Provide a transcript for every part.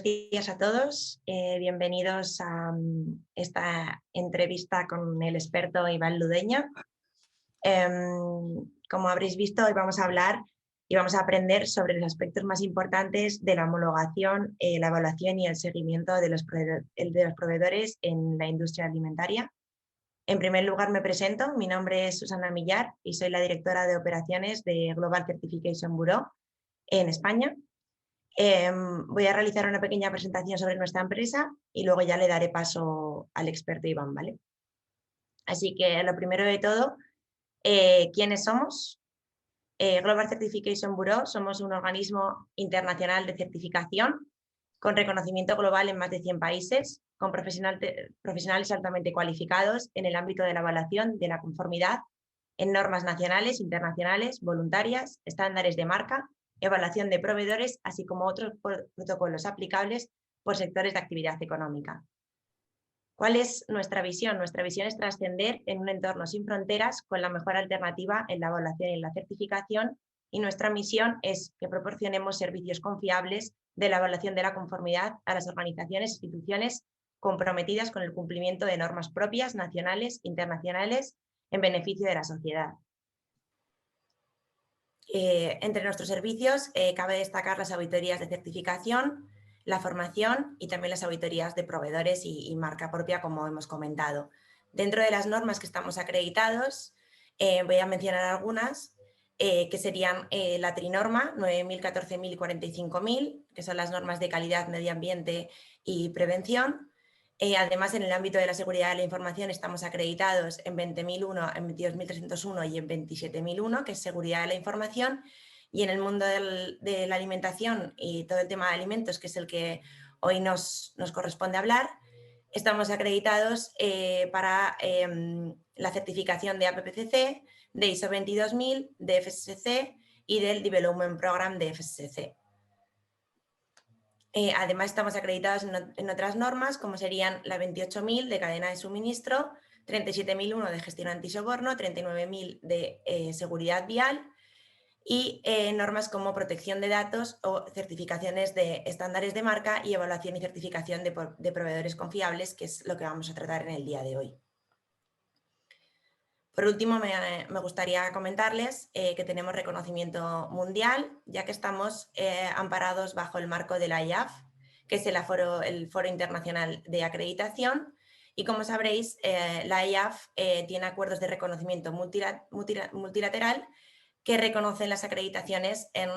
días a todos. Bienvenidos a esta entrevista con el experto Iván Ludeña. Como habréis visto, hoy vamos a hablar y vamos a aprender sobre los aspectos más importantes de la homologación, la evaluación y el seguimiento de los proveedores en la industria alimentaria. En primer lugar me presento, mi nombre es Susana Millar y soy la directora de operaciones de Global Certification Bureau en España. Voy a realizar una pequeña presentación sobre nuestra empresa y luego ya le daré paso al experto Iván, ¿vale? Así que lo primero de todo, ¿quiénes somos? Global Certification Bureau somos un organismo internacional de certificación con reconocimiento global en más de 100 países, con profesionales altamente cualificados en el ámbito de la evaluación de la conformidad en normas nacionales, internacionales, voluntarias, estándares de marca, evaluación de proveedores, así como otros protocolos aplicables por sectores de actividad económica. ¿Cuál es nuestra visión? Nuestra visión es trascender en un entorno sin fronteras con la mejor alternativa en la evaluación y en la certificación, y nuestra misión es que proporcionemos servicios confiables de la evaluación de la conformidad a las organizaciones e instituciones comprometidas con el cumplimiento de normas propias, nacionales, internacionales, en beneficio de la sociedad. Entre nuestros servicios cabe destacar las auditorías de certificación, la formación y también las auditorías de proveedores y marca propia, como hemos comentado. Dentro de las normas que estamos acreditados, voy a mencionar algunas, que serían la Trinorma 9.000, 14.000 y 45.000, que son las normas de calidad, medio ambiente y prevención. Además, en el ámbito de la seguridad de la información estamos acreditados en 20.001, en 22.301 y en 27.001, que es seguridad de la información. Y en el mundo de la alimentación y todo el tema de alimentos, que es el que hoy nos corresponde hablar, estamos acreditados para la certificación de APPCC, de ISO 22000, de FSSC y del Development Program de FSSC. Además, estamos acreditados en otras normas, como serían la 28.000 de cadena de suministro, 37.001 de gestión antisoborno, 39.000 de seguridad vial y normas como protección de datos o certificaciones de estándares de marca y evaluación y certificación de proveedores confiables, que es lo que vamos a tratar en el día de hoy. Por último, me gustaría comentarles que tenemos reconocimiento mundial, ya que estamos amparados bajo el marco de la IAF, que es el Foro Internacional de Acreditación, y como sabréis, la IAF tiene acuerdos de reconocimiento multilateral que reconocen las acreditaciones en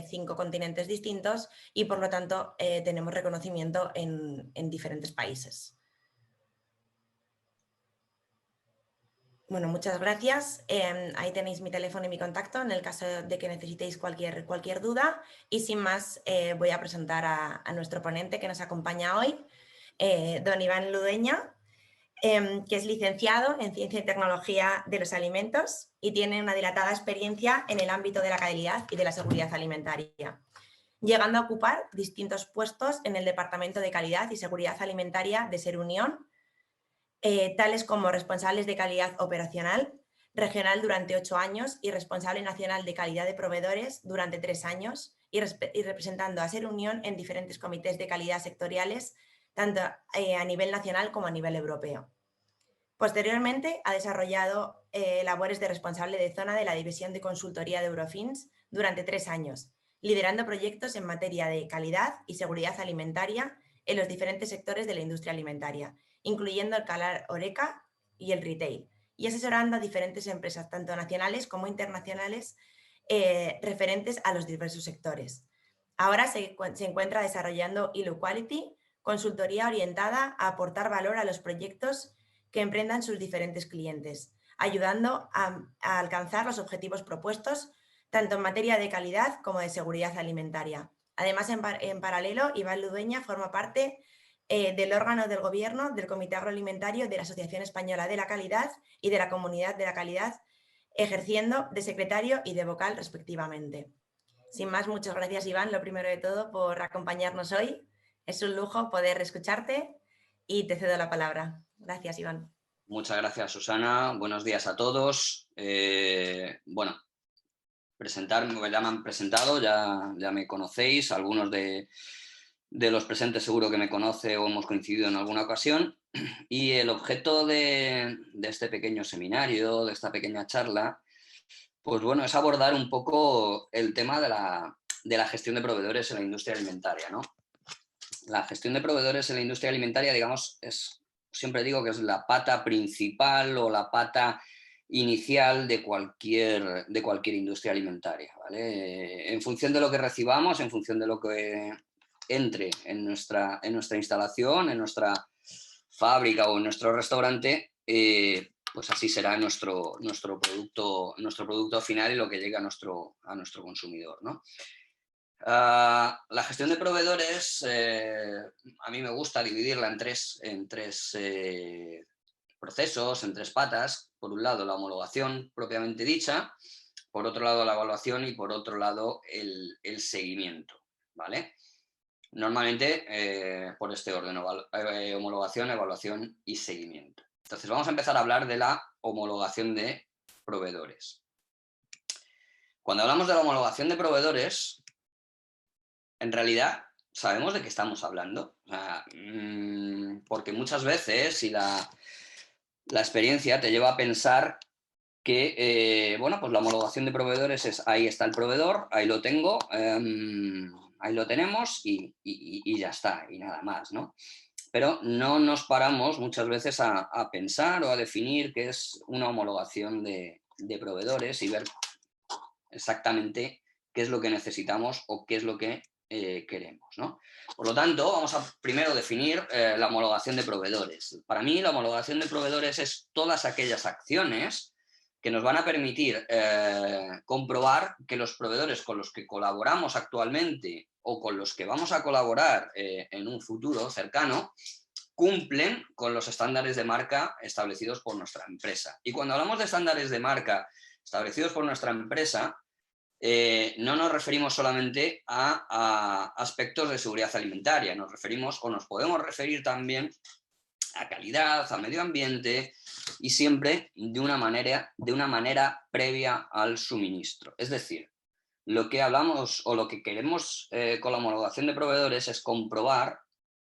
5 continentes distintos y, por lo tanto, tenemos reconocimiento en diferentes países. Bueno, muchas gracias. Ahí tenéis mi teléfono y mi contacto en el caso de que necesitéis cualquier duda. Y sin más, voy a presentar a nuestro ponente que nos acompaña hoy, don Iván Ludeña, que es licenciado en Ciencia y Tecnología de los Alimentos y tiene una dilatada experiencia en el ámbito de la calidad y de la seguridad alimentaria, llegando a ocupar distintos puestos en el Departamento de Calidad y Seguridad Alimentaria de SerUnión, tales como responsables de calidad operacional regional durante 8 años y responsable nacional de calidad de proveedores durante 3 años y representando a SerUnión en diferentes comités de calidad sectoriales, tanto a nivel nacional como a nivel europeo. Posteriormente ha desarrollado labores de responsable de zona de la División de Consultoría de Eurofins durante 3 años, liderando proyectos en materia de calidad y seguridad alimentaria en los diferentes sectores de la industria alimentaria, incluyendo el canal Horeca y el retail, y asesorando a diferentes empresas, tanto nacionales como internacionales, referentes a los diversos sectores. Ahora se encuentra desarrollando iLoQuality, consultoría orientada a aportar valor a los proyectos que emprendan sus diferentes clientes, ayudando a alcanzar los objetivos propuestos, tanto en materia de calidad como de seguridad alimentaria. Además, en paralelo, Iván Ludeña forma parte del órgano del Gobierno del Comité Agroalimentario de la Asociación Española de la Calidad y de la Comunidad de la Calidad, ejerciendo de secretario y de vocal respectivamente. Sin más, muchas gracias, Iván, lo primero de todo, por acompañarnos hoy. Es un lujo poder escucharte y te cedo la palabra. Gracias, Iván. Muchas gracias, Susana. Buenos días a todos. Bueno, presentarme, ya me han presentado, ya me conocéis, algunos de De los presentes seguro que me conoce o hemos coincidido en alguna ocasión. Y el objeto de este pequeño seminario, de esta pequeña charla, pues bueno, es abordar un poco el tema de la gestión de proveedores en la industria alimentaria, ¿no? La gestión de proveedores en la industria alimentaria, digamos, siempre digo que es la pata principal o la pata inicial de cualquier industria alimentaria, ¿vale? En función de lo que recibamos, en función de lo que entre en nuestra instalación, en nuestra fábrica o en nuestro restaurante, pues así será nuestro producto final y lo que llega a nuestro consumidor, ¿no? La gestión de proveedores, a mí me gusta dividirla en tres procesos, en tres patas. Por un lado, la homologación propiamente dicha, por otro lado, la evaluación y por otro lado, el seguimiento, ¿vale? Normalmente por este orden, homologación, evaluación y seguimiento. Entonces vamos a empezar a hablar de la homologación de proveedores. Cuando hablamos de la homologación de proveedores, en realidad sabemos de qué estamos hablando. O sea, porque muchas veces, y la experiencia te lleva a pensar que, bueno, pues la homologación de proveedores es ahí está el proveedor, ahí lo tengo, ahí lo tenemos y ya está, y nada más, ¿no? Pero no nos paramos muchas veces a pensar o a definir qué es una homologación de proveedores y ver exactamente qué es lo que necesitamos o qué es lo que queremos, ¿no? Por lo tanto, vamos a primero definir la homologación de proveedores. Para mí, la homologación de proveedores es todas aquellas acciones que nos van a permitir comprobar que los proveedores con los que colaboramos actualmente o con los que vamos a colaborar en un futuro cercano cumplen con los estándares de marca establecidos por nuestra empresa. Y cuando hablamos de estándares de marca establecidos por nuestra empresa, no nos referimos solamente a aspectos de seguridad alimentaria, nos referimos o nos podemos referir también a calidad, a medio ambiente y siempre de una manera previa al suministro. Es decir, lo que hablamos o lo que queremos con la homologación de proveedores es comprobar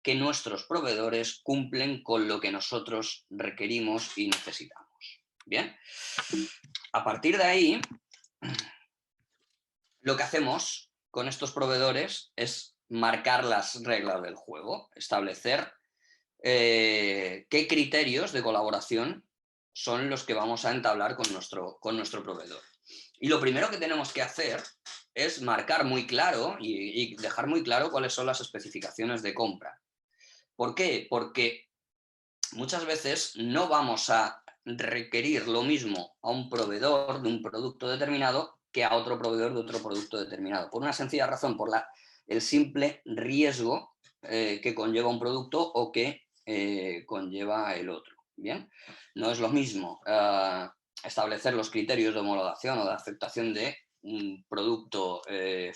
que nuestros proveedores cumplen con lo que nosotros requerimos y necesitamos. Bien, a partir de ahí, lo que hacemos con estos proveedores es marcar las reglas del juego, establecer qué criterios de colaboración son los que vamos a entablar con nuestro proveedor. Y lo primero que tenemos que hacer es marcar muy claro y dejar muy claro cuáles son las especificaciones de compra. ¿Por qué? Porque muchas veces no vamos a requerir lo mismo a un proveedor de un producto determinado que a otro proveedor de otro producto determinado. Por una sencilla razón, por el simple riesgo que conlleva un producto o que conlleva el otro. Bien, no es lo mismo establecer los criterios de homologación o de aceptación de un producto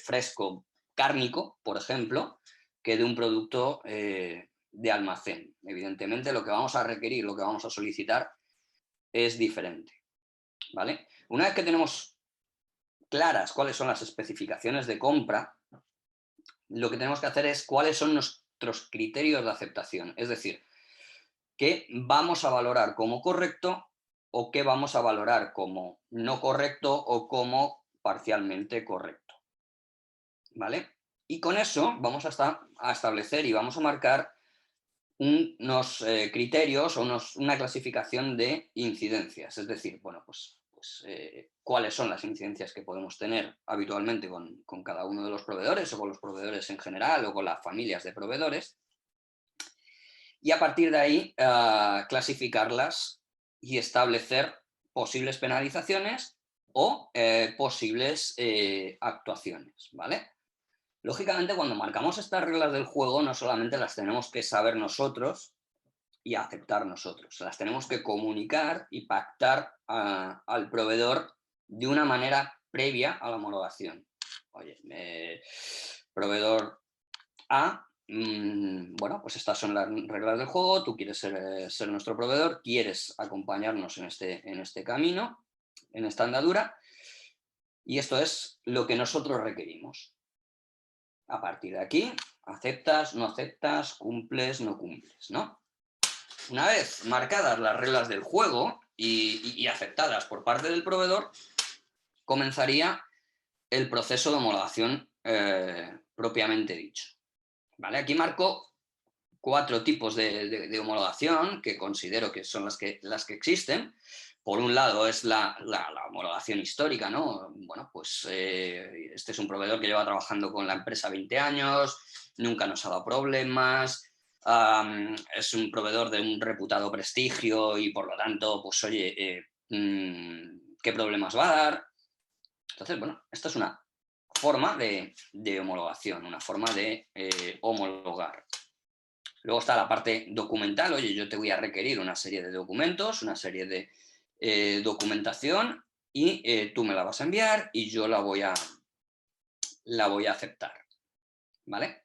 fresco cárnico, por ejemplo, que de un producto de almacén. Evidentemente, lo que vamos a requerir, lo que vamos a solicitar es diferente, ¿vale? Una vez que tenemos claras cuáles son las especificaciones de compra, lo que tenemos que hacer es cuáles son nuestros criterios de aceptación. Es decir, qué vamos a valorar como correcto o qué vamos a valorar como no correcto o como parcialmente correcto, ¿vale? Y con eso vamos a establecer y vamos a marcar unos criterios o una clasificación de incidencias. Es decir, bueno, pues cuáles son las incidencias que podemos tener habitualmente con cada uno de los proveedores o con los proveedores en general o con las familias de proveedores. Y a partir de ahí clasificarlas y establecer posibles penalizaciones o posibles actuaciones, ¿vale? Lógicamente, cuando marcamos estas reglas del juego, no solamente las tenemos que saber nosotros y aceptar nosotros, las tenemos que comunicar y pactar al proveedor de una manera previa a la homologación. Oye, proveedor A, bueno, pues estas son las reglas del juego, tú quieres ser nuestro proveedor, quieres acompañarnos en este camino, en esta andadura, y esto es lo que nosotros requerimos. A partir de aquí, aceptas, no aceptas, cumples, no cumples, ¿no? Una vez marcadas las reglas del juego y aceptadas por parte del proveedor, comenzaría el proceso de homologación propiamente dicho. ¿Vale? Aquí marco 4 tipos de homologación que considero que son las que existen. Por un lado es la homologación histórica, ¿no? Bueno, pues este es un proveedor que lleva trabajando con la empresa 20 años, nunca nos ha dado problemas, es un proveedor de un reputado prestigio y por lo tanto, pues oye, ¿qué problemas va a dar? Entonces, bueno, esta es una forma de homologación, una forma de homologar. Luego está la parte documental. Oye, yo te voy a requerir una serie de documentos, una serie de documentación y tú me la vas a enviar y yo la voy a aceptar. ¿Vale?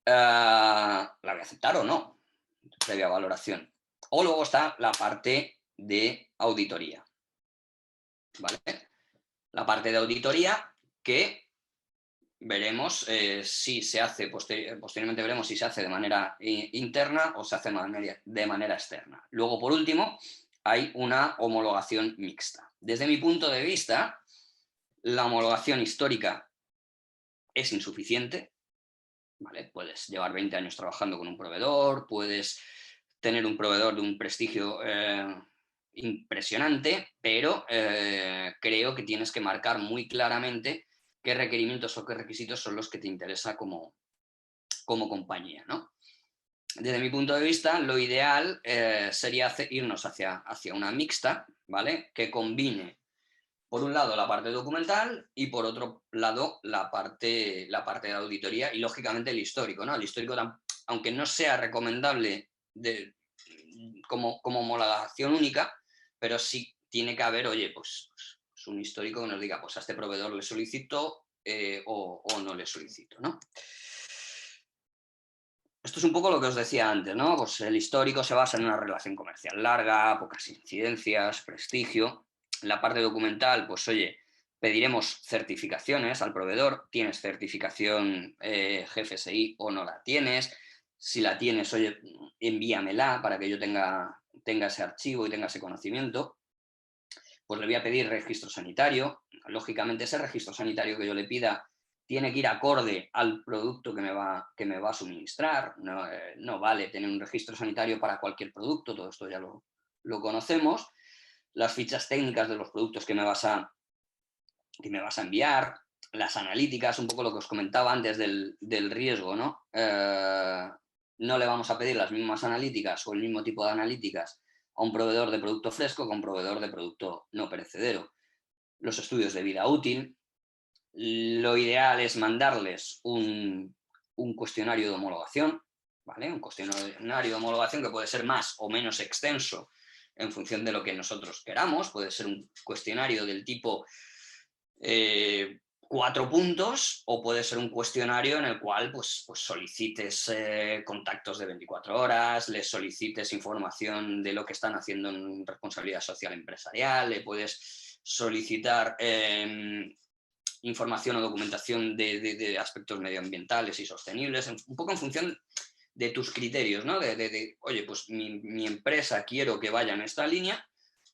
La voy a aceptar o no, previa valoración. O luego está la parte de auditoría. ¿Vale? La parte de auditoría que veremos si se hace, posteriormente veremos si se hace de manera interna o se hace de manera externa. Luego, por último, hay una homologación mixta. Desde mi punto de vista, la homologación histórica es insuficiente. ¿Vale? Puedes llevar 20 años trabajando con un proveedor, puedes tener un proveedor de un prestigio impresionante, pero creo que tienes que marcar muy claramente qué requerimientos o qué requisitos son los que te interesa como compañía, ¿no? Desde mi punto de vista, lo ideal sería irnos hacia una mixta, ¿vale? Que combine, por un lado, la parte documental y por otro lado, la parte de auditoría y, lógicamente, el histórico, ¿no? El histórico, aunque no sea recomendable como homologación única, pero sí tiene que haber, oye, pues un histórico que nos diga, pues a este proveedor le solicito o no le solicito, ¿no? Esto es un poco lo que os decía antes, ¿no? Pues el histórico se basa en una relación comercial larga, pocas incidencias, prestigio. La parte documental, pues oye, pediremos certificaciones al proveedor. ¿Tienes certificación GFSI o no la tienes? Si la tienes, oye, envíamela para que yo tenga ese archivo y tenga ese conocimiento. Pues le voy a pedir registro sanitario. Lógicamente, ese registro sanitario que yo le pida tiene que ir acorde al producto que me va a suministrar. No vale tener un registro sanitario para cualquier producto, todo esto ya lo conocemos. Las fichas técnicas de los productos que me vas a enviar, las analíticas, un poco lo que os comentaba antes del riesgo, ¿no? No le vamos a pedir las mismas analíticas o el mismo tipo de analíticas a un proveedor de producto fresco que a un proveedor de producto no perecedero. Los estudios de vida útil. Lo ideal es mandarles un cuestionario de homologación, ¿vale? Un cuestionario de homologación que puede ser más o menos extenso en función de lo que nosotros queramos. Puede ser un cuestionario del tipo 4 puntos o puede ser un cuestionario en el cual pues solicites contactos de 24 horas, les solicites información de lo que están haciendo en responsabilidad social empresarial, le puedes solicitar información o documentación de aspectos medioambientales y sostenibles, un poco en función de tus criterios, ¿no? Oye, pues mi empresa quiero que vaya en esta línea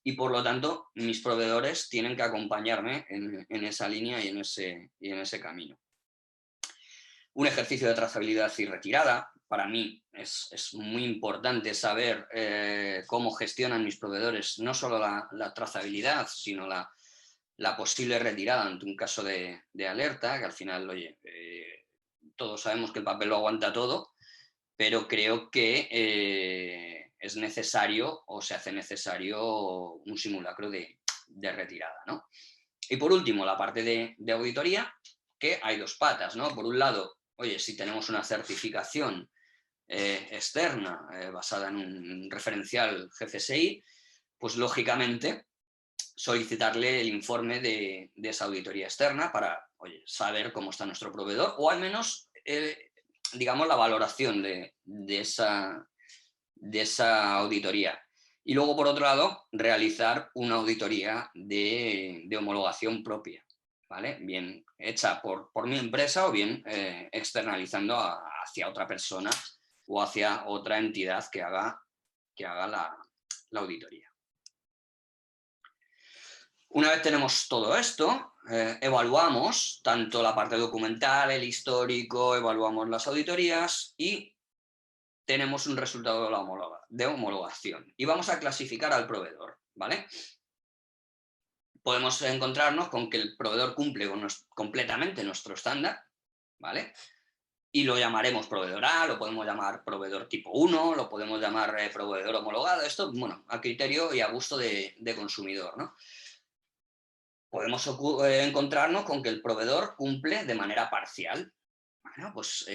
y por lo tanto mis proveedores tienen que acompañarme en esa línea y en ese camino. Un ejercicio de trazabilidad y retirada. Para mí es muy importante saber cómo gestionan mis proveedores no solo la trazabilidad, sino la posible retirada ante un caso de alerta, que al final, oye, todos sabemos que el papel lo aguanta todo, pero creo que es necesario o se hace necesario un simulacro de retirada, ¿no? Y por último, la parte de auditoría, que hay 2 patas, ¿no? Por un lado, oye, si tenemos una certificación externa basada en un referencial GFSI, pues lógicamente solicitarle el informe de esa auditoría externa para, oye, saber cómo está nuestro proveedor o al menos, digamos, la valoración de esa auditoría. Y luego, por otro lado, realizar una auditoría de homologación propia. ¿vale? Bien hecha por mi empresa o bien externalizando hacia otra persona o hacia otra entidad que haga la auditoría. Una vez tenemos todo esto, evaluamos tanto la parte documental, el histórico, evaluamos las auditorías y tenemos un resultado de homologación. Y vamos a clasificar al proveedor, ¿vale? Podemos encontrarnos con que el proveedor cumple completamente nuestro estándar, ¿vale? Y lo llamaremos proveedor A, lo podemos llamar proveedor tipo 1, lo podemos llamar proveedor homologado. Esto, bueno, a criterio y a gusto de consumidor, ¿no? Podemos encontrarnos con que el proveedor cumple de manera parcial. Bueno, pues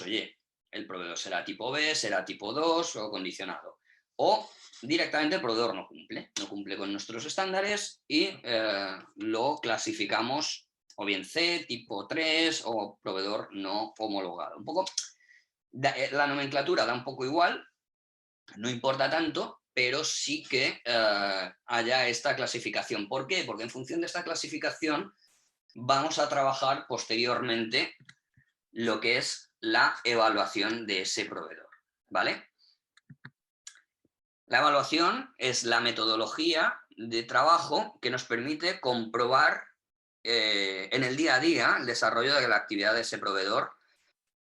oye, el proveedor será tipo B, será tipo 2 o condicionado. O directamente el proveedor no cumple con nuestros estándares y lo clasificamos o bien C, tipo 3 o proveedor no homologado. Un poco, la nomenclatura da un poco igual, no importa tanto, pero sí que haya esta clasificación. ¿Por qué? Porque en función de esta clasificación vamos a trabajar posteriormente lo que es la evaluación de ese proveedor, ¿vale? La evaluación es la metodología de trabajo que nos permite comprobar en el día a día el desarrollo de la actividad de ese proveedor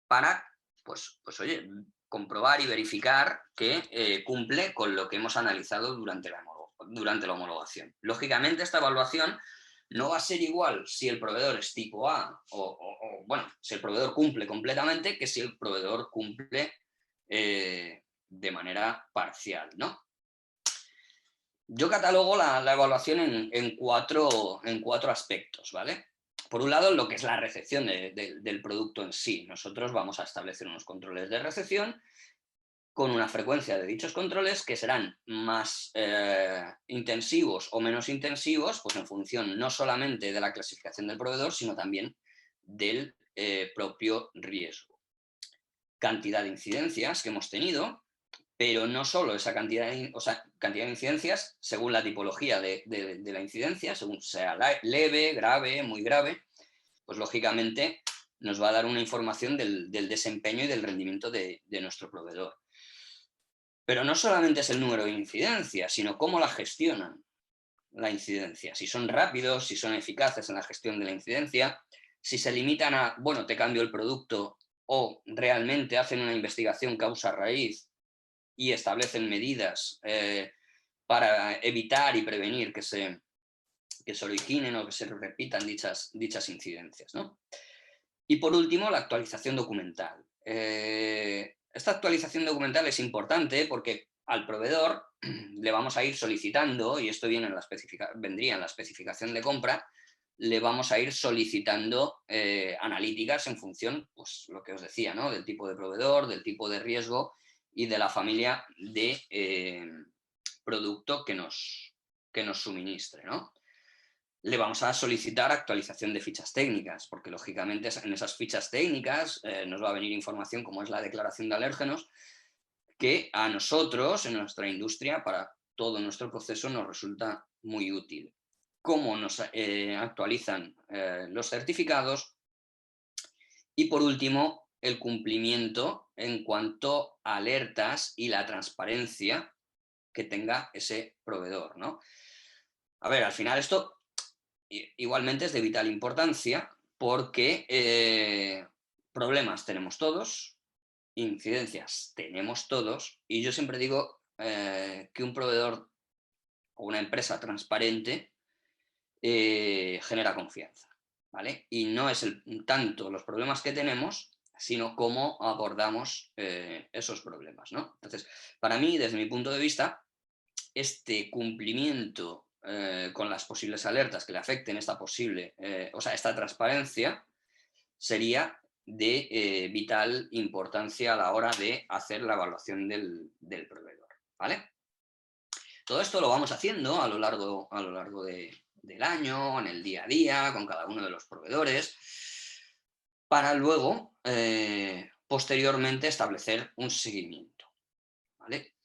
para, pues oye, comprobar y verificar que cumple con lo que hemos analizado durante la homologación. Lógicamente, esta evaluación no va a ser igual si el proveedor es tipo A bueno, si el proveedor cumple completamente que si el proveedor cumple de manera parcial, ¿no? Yo catalogo la evaluación en cuatro aspectos, ¿vale? Por un lado, lo que es la recepción del producto en sí. Nosotros vamos a establecer unos controles de recepción con una frecuencia de dichos controles que serán más intensivos o menos intensivos, pues en función no solamente de la clasificación del proveedor, sino también del propio riesgo. Cantidad de incidencias que hemos tenido, pero no solo esa cantidad de incidencias según la tipología de la incidencia, según sea leve, grave, muy grave, pues lógicamente nos va a dar una información del desempeño y del rendimiento de nuestro proveedor. Pero no solamente es el número de incidencias, sino cómo la gestionan la incidencia. Si son rápidos, si son eficaces en la gestión de la incidencia, si se limitan a, bueno, te cambio el producto o realmente hacen una investigación causa-raíz y establecen medidas para evitar y prevenir que se originen o que se repitan dichas incidencias, ¿no? Y por último, la actualización documental. Esta actualización documental es importante porque al proveedor le vamos a ir solicitando, y esto vendría en la especificación de compra, le vamos a ir solicitando analíticas en función, pues lo que os decía, ¿no? Del tipo de proveedor, del tipo de riesgo y de la familia de producto que nos suministre, ¿no? Le vamos a solicitar actualización de fichas técnicas, porque lógicamente en esas fichas técnicas nos va a venir información como es la declaración de alérgenos, que a nosotros, en nuestra industria, para todo nuestro proceso nos resulta muy útil. Cómo nos actualizan los certificados y, por último, el cumplimiento en cuanto a alertas y la transparencia que tenga ese proveedor, ¿no? A ver, al final esto igualmente es de vital importancia porque problemas tenemos todos, incidencias tenemos todos, y yo siempre digo que un proveedor o una empresa transparente genera confianza, ¿vale? Y no es tanto los problemas que tenemos, sino cómo abordamos esos problemas, ¿no? Entonces, para mí, desde mi punto de vista, este cumplimiento con las posibles alertas que le afecten esta transparencia sería de vital importancia a la hora de hacer la evaluación del proveedor, ¿vale? Todo esto lo vamos haciendo a lo largo del año, en el día a día, con cada uno de los proveedores, para luego, posteriormente, establecer un seguimiento, ¿vale?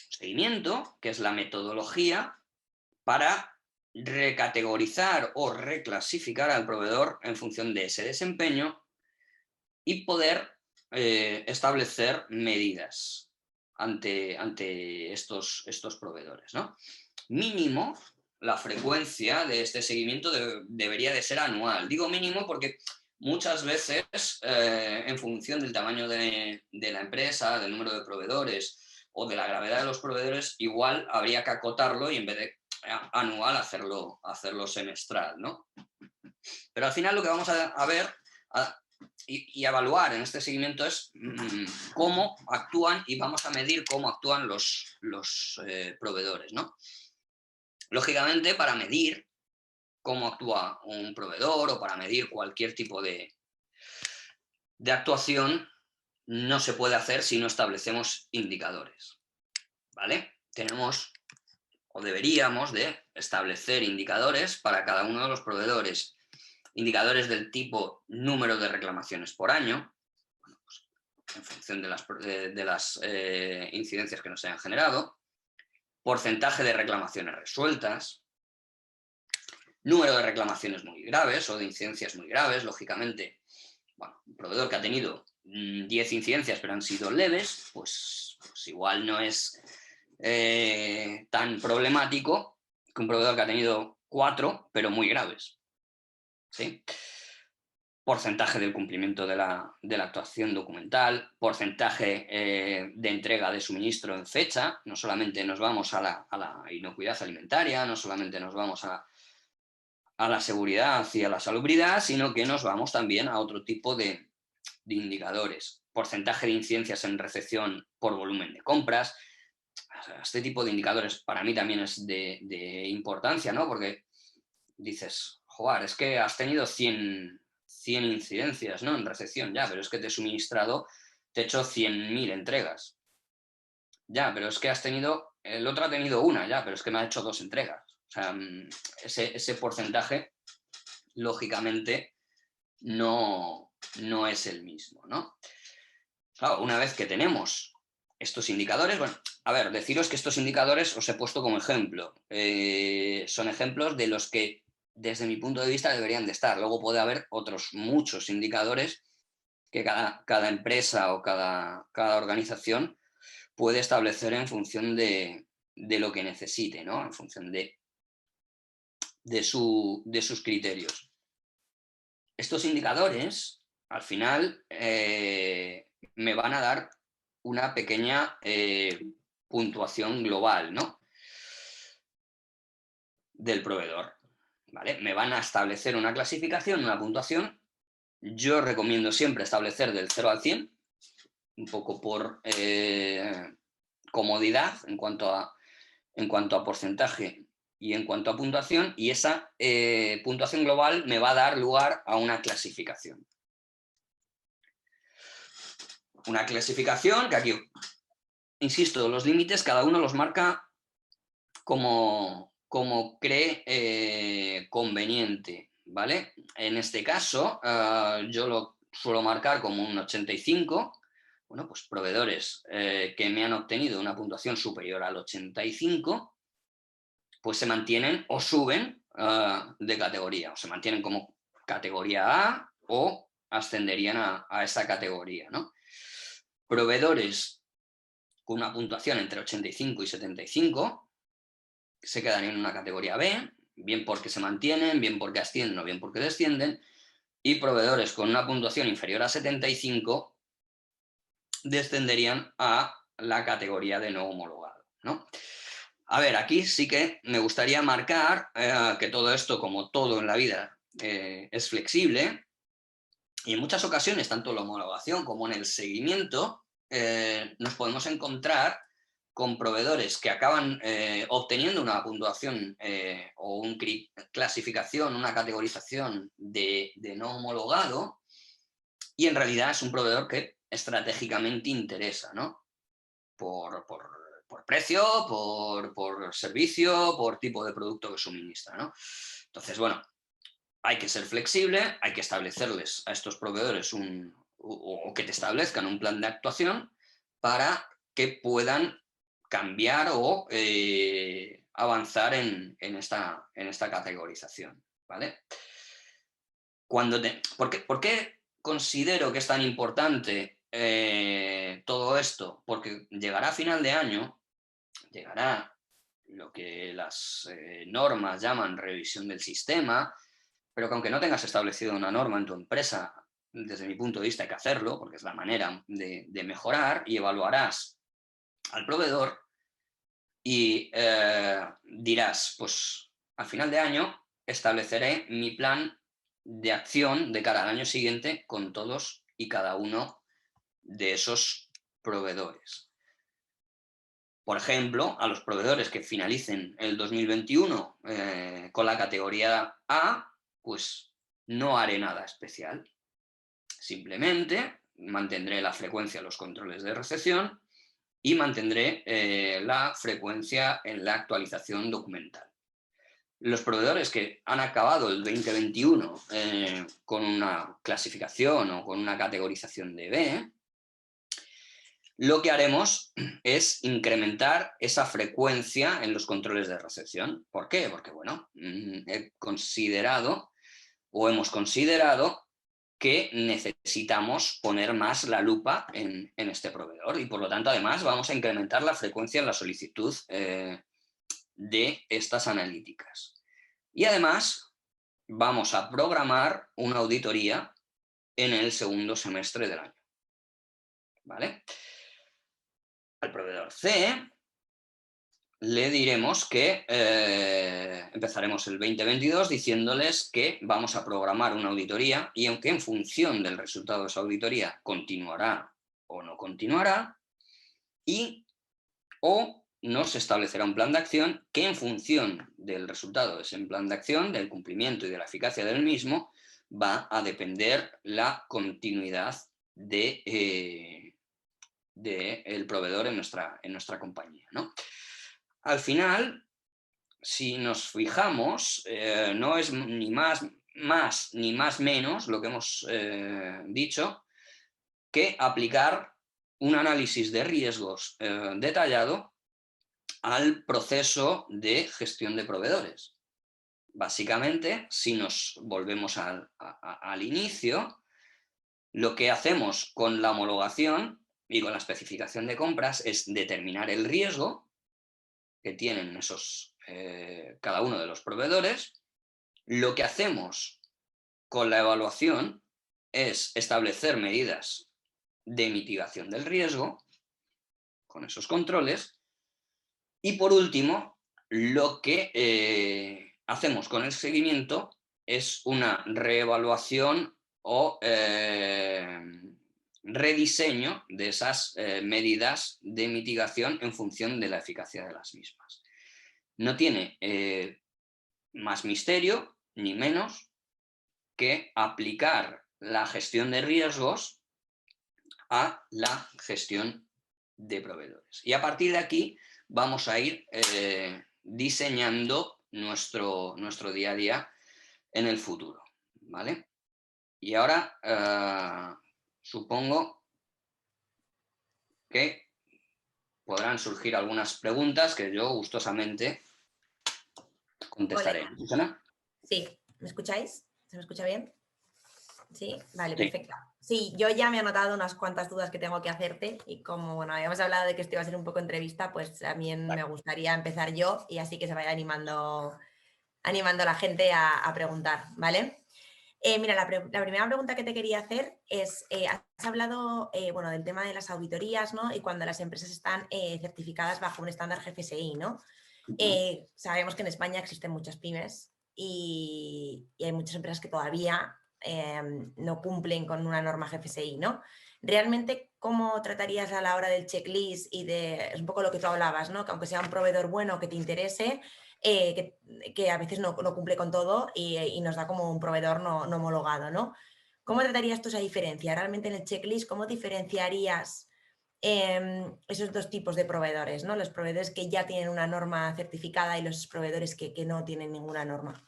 Seguimiento, que es la metodología para recategorizar o reclasificar al proveedor en función de ese desempeño y poder establecer medidas ante estos proveedores, ¿no? Mínimo, la frecuencia de este seguimiento debería de ser anual. Digo mínimo porque muchas veces, en función del tamaño de la empresa, del número de proveedores o de la gravedad de los proveedores, igual habría que acotarlo y en vez de anual hacerlo semestral, ¿no? Pero al final lo que vamos a ver y evaluar en este seguimiento es cómo actúan, y vamos a medir cómo actúan los proveedores, ¿no? Lógicamente, para medir cómo actúa un proveedor o para medir cualquier tipo de actuación, no se puede hacer si no establecemos indicadores, ¿vale? Tenemos o deberíamos de establecer indicadores para cada uno de los proveedores. Indicadores del tipo número de reclamaciones por año, bueno, pues, en función de las incidencias que nos hayan generado, porcentaje de reclamaciones resueltas, número de reclamaciones muy graves o de incidencias muy graves, lógicamente. Bueno, un proveedor que ha tenido 10 incidencias pero han sido leves, pues igual no es tan problemático que un proveedor que ha tenido 4 pero muy graves, ¿sí? Porcentaje del cumplimiento de la actuación documental, porcentaje de entrega de suministro en fecha. No solamente nos vamos a la inocuidad alimentaria, no solamente nos vamos a la seguridad y a la salubridad, sino que nos vamos también a otro tipo de indicadores. Porcentaje de incidencias en recepción por volumen de compras. Este tipo de indicadores para mí también es de importancia, ¿no? Porque dices, joder, es que has tenido 100 incidencias, ¿no? En recepción, ya, pero es que te he suministrado, te he hecho 100.000 entregas. Ya, pero es que el otro ha tenido una, ya, pero es que me ha hecho 2 entregas. O sea, ese porcentaje, lógicamente, no es el mismo, ¿no? Claro, una vez que tenemos estos indicadores, bueno, a ver, deciros que estos indicadores os he puesto como ejemplo. Son ejemplos de los que, desde mi punto de vista, deberían de estar. Luego puede haber otros muchos indicadores que cada empresa o cada organización puede establecer en función de lo que necesite, ¿no? En función de sus criterios. Estos indicadores, al final, me van a dar una pequeña puntuación global, ¿no? Del proveedor, ¿vale? Me van a establecer una clasificación, una puntuación. Yo recomiendo siempre establecer del 0 al 100, un poco por comodidad en cuanto a porcentaje y en cuanto a puntuación, y esa puntuación global me va a dar lugar a una clasificación. Una clasificación que aquí, insisto, los límites cada uno los marca como cree conveniente, ¿vale? En este caso, yo lo suelo marcar como un 85. Bueno, pues proveedores que me han obtenido una puntuación superior al 85, pues se mantienen o suben de categoría, o se mantienen como categoría A o ascenderían a esa categoría, ¿no? Proveedores con una puntuación entre 85 y 75 se quedarían en una categoría B, bien porque se mantienen, bien porque ascienden o bien porque descienden, y proveedores con una puntuación inferior a 75 descenderían a la categoría de no homologado, ¿no? A ver, aquí sí que me gustaría marcar que todo esto, como todo en la vida, es flexible, y en muchas ocasiones, tanto en la homologación como en el seguimiento, nos podemos encontrar con proveedores que acaban obteniendo una puntuación o una clasificación, una categorización de no homologado, y en realidad es un proveedor que estratégicamente interesa, ¿no? Por precio, por servicio, por tipo de producto que suministra, ¿no? Entonces, bueno, hay que ser flexible, hay que establecerles a estos proveedores o que te establezcan un plan de actuación para que puedan cambiar o avanzar en esta categorización, ¿vale? ¿Por qué considero que es tan importante todo esto? Porque llegará a final de año, llegará lo que las normas llaman revisión del sistema, pero que aunque no tengas establecido una norma en tu empresa, desde mi punto de vista hay que hacerlo, porque es la manera de mejorar, y evaluarás al proveedor y dirás, pues al final de año estableceré mi plan de acción de cara al año siguiente con todos y cada uno de esos proveedores. Por ejemplo, a los proveedores que finalicen el 2021 con la categoría A, pues no haré nada especial. Simplemente mantendré la frecuencia de los controles de recepción y mantendré la frecuencia en la actualización documental. Los proveedores que han acabado el 2021 con una clasificación o con una categorización de B, lo que haremos es incrementar esa frecuencia en los controles de recepción. ¿Por qué? Porque, bueno, he considerado o hemos considerado que necesitamos poner más la lupa en este proveedor y por lo tanto además vamos a incrementar la frecuencia en la solicitud de estas analíticas. Y además vamos a programar una auditoría en el segundo semestre del año. ¿Vale? Al proveedor C le diremos que empezaremos el 2022 diciéndoles que vamos a programar una auditoría y aunque en función del resultado de esa auditoría continuará o no continuará, o nos establecerá un plan de acción que en función del resultado de ese plan de acción, del cumplimiento y de la eficacia del mismo, va a depender la continuidad del proveedor en nuestra compañía, ¿no? Al final, si nos fijamos, no es ni más ni más menos lo que hemos dicho que aplicar un análisis de riesgos detallado al proceso de gestión de proveedores. Básicamente, si nos volvemos al inicio, lo que hacemos con la homologación y con la especificación de compras es determinar el riesgo que tienen cada uno de los proveedores. Lo que hacemos con la evaluación es establecer medidas de mitigación del riesgo con esos controles. Y por último, lo que hacemos con el seguimiento es una reevaluación o rediseño de esas medidas de mitigación en función de la eficacia de las mismas. No tiene más misterio ni menos que aplicar la gestión de riesgos a la gestión de proveedores. Y a partir de aquí vamos a ir diseñando nuestro día a día en el futuro, ¿vale? Y ahora supongo que podrán surgir algunas preguntas que yo gustosamente contestaré. Hola. Sí, ¿me escucháis? ¿Se me escucha bien? Sí, vale, Sí. perfecto. Sí, yo ya me he anotado unas cuantas dudas que tengo que hacerte y como, bueno, habíamos hablado de que esto iba a ser un poco entrevista, pues también me gustaría empezar yo y así que se vaya animando la gente a preguntar, ¿vale? Mira, la primera pregunta que te quería hacer es, has hablado bueno, del tema de las auditorías, ¿no? Y cuando las empresas están certificadas bajo un estándar GFSI, ¿no? Sabemos que en España existen muchas pymes y hay muchas empresas que todavía no cumplen con una norma GFSI, ¿no? Realmente, ¿cómo tratarías a la hora del checklist y es un poco lo que tú hablabas, ¿no? Que aunque sea un proveedor bueno que te interese, que a veces no cumple con todo y nos da como un proveedor no homologado, ¿no? ¿Cómo tratarías tú esa diferencia? Realmente en el checklist, ¿cómo diferenciarías esos dos tipos de proveedores, ¿no? Los proveedores que ya tienen una norma certificada y los proveedores que no tienen ninguna norma?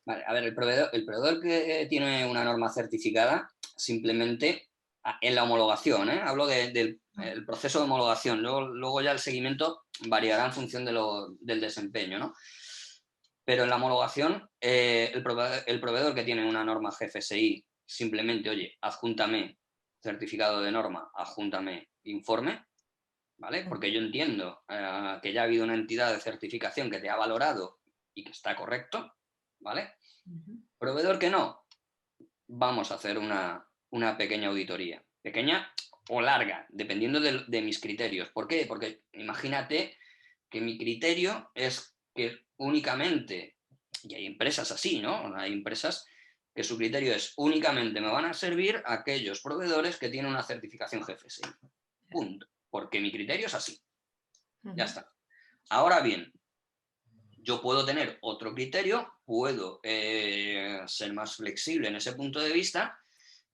Vale, a ver, el proveedor que tiene una norma certificada simplemente en la homologación, hablo del el proceso de homologación, luego ya el seguimiento variará en función del desempeño, ¿no? Pero en la homologación, el proveedor que tiene una norma GFSI simplemente, oye, adjúntame certificado de norma, adjúntame informe, ¿vale? Porque yo entiendo que ya ha habido una entidad de certificación que te ha valorado y que está correcto, ¿vale? Proveedor que no, vamos a hacer una pequeña auditoría, pequeña o larga, dependiendo de mis criterios. ¿Por qué? Porque imagínate que mi criterio es que únicamente, y hay empresas así, ¿no? Hay empresas que su criterio es únicamente me van a servir aquellos proveedores que tienen una certificación GFSI. Punto. Porque mi criterio es así. Ya está. Ahora bien, yo puedo tener otro criterio, puedo ser más flexible en ese punto de vista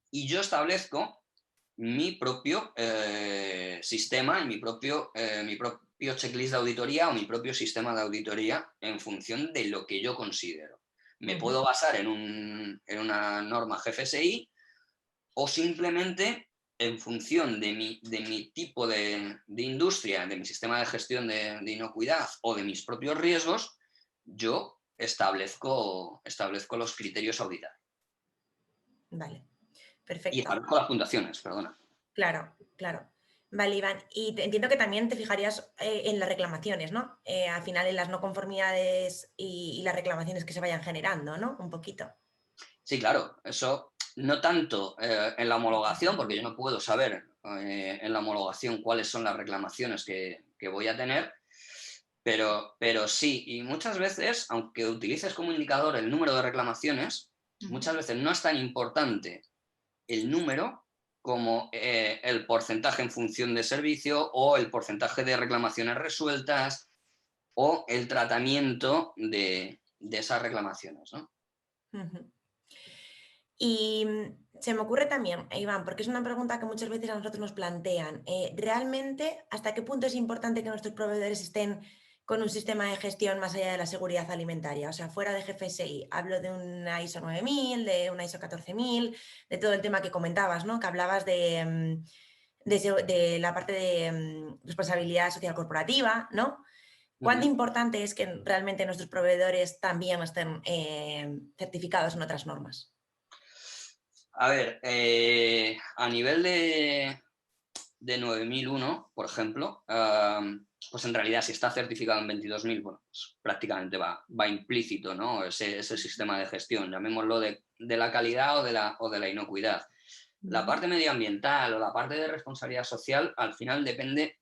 y yo establezco mi propio sistema y mi propio checklist de auditoría o mi propio sistema de auditoría en función de lo que yo considero. Me puedo basar en una norma GFSI o simplemente en función de mi tipo de industria, de mi sistema de gestión de inocuidad o de mis propios riesgos, yo establezco los criterios a auditar. Vale, Y perfecto. establezco las puntuaciones, perdona. Claro, claro. Vale, Iván. Y entiendo que también te fijarías en las reclamaciones, ¿no? Al final en las no conformidades y las reclamaciones que se vayan generando, ¿no? Un poquito. Sí, claro, eso no tanto en la homologación, porque yo no puedo saber en la homologación cuáles son las reclamaciones que voy a tener, pero sí, y muchas veces, aunque utilices como indicador el número de reclamaciones, muchas veces no es tan importante el número como el porcentaje en función de servicio o el porcentaje de reclamaciones resueltas o el tratamiento de esas reclamaciones, ¿no? Y se me ocurre también, Iván, porque es una pregunta que muchas veces a nosotros nos plantean, ¿realmente hasta qué punto es importante que nuestros proveedores estén con un sistema de gestión más allá de la seguridad alimentaria? O sea, fuera de GFSI, hablo de una ISO 9000, de una ISO 14000, de todo el tema que comentabas, ¿no? Que hablabas de la parte de responsabilidad social corporativa, ¿no? ¿Cuán importante es que realmente nuestros proveedores también estén certificados en otras normas? A ver, a nivel de 9001, por ejemplo, pues en realidad si está certificado en 22000, bueno, pues prácticamente va implícito, ¿no? Ese sistema de gestión, llamémoslo de la calidad o de la inocuidad. La parte medioambiental o la parte de responsabilidad social al final depende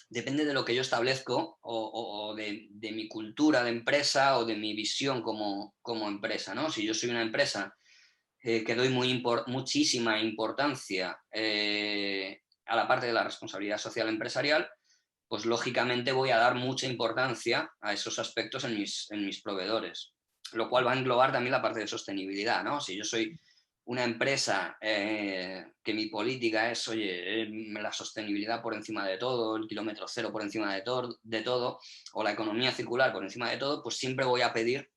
de lo que yo establezco o de mi cultura de empresa o de mi visión como empresa, ¿no? Si yo soy una empresa que doy muchísima importancia a la parte de la responsabilidad social empresarial, pues lógicamente voy a dar mucha importancia a esos aspectos en mis proveedores, lo cual va a englobar también la parte de sostenibilidad, ¿no? Si yo soy una empresa que mi política es, oye, la sostenibilidad por encima de todo, el kilómetro cero por encima de todo, o la economía circular por encima de todo, pues siempre voy a pedir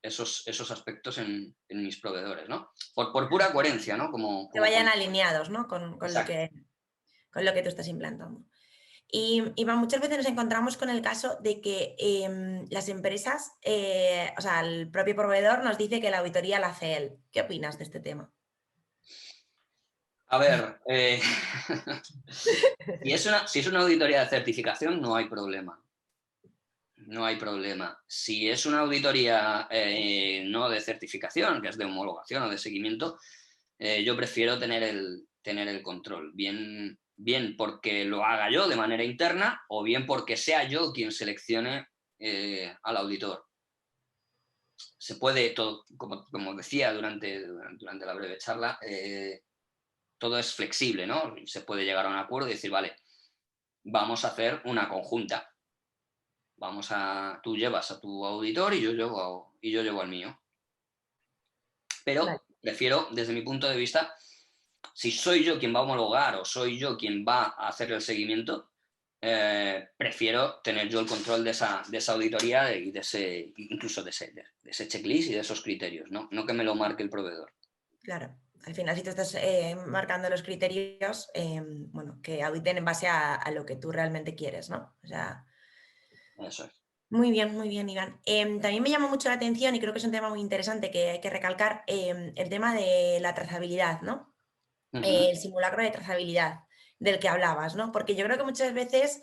esos aspectos en mis proveedores, ¿no? Por pura coherencia, ¿no? Que vayan alineados, ¿no? Con Exacto. lo que tú estás implantando. Y Iván, muchas veces nos encontramos con el caso de que las empresas, o sea, el propio proveedor nos dice que la auditoría la hace él. ¿Qué opinas de este tema? A ver, si es una auditoría de certificación, no hay problema. No hay problema. Si es una auditoría no de certificación, que es de homologación o de seguimiento, yo prefiero tener el control. Bien porque lo haga yo de manera interna o bien porque sea yo quien seleccione al auditor. Se puede, todo, como decía durante la breve charla, todo es flexible, ¿no? Se puede llegar a un acuerdo y decir, vale, vamos a hacer una conjunta. Tú llevas a tu auditor y yo llevo al mío. Vale. Pero prefiero, desde mi punto de vista, si soy yo quien va a homologar o soy yo quien va a hacer el seguimiento, prefiero tener yo el control de esa auditoría y incluso de ese checklist y de esos criterios, ¿no? No que me lo marque el proveedor. Claro. Al final, si tú estás marcando los criterios, bueno, que auditen en base a lo que tú realmente quieres, ¿no? O sea, Eso es. muy bien, Iván. También me llama mucho la atención y creo que es un tema muy interesante que hay que recalcar, el tema de la trazabilidad, ¿no? Ujú. El simulacro de trazabilidad del que hablabas, ¿no? Porque yo creo que muchas veces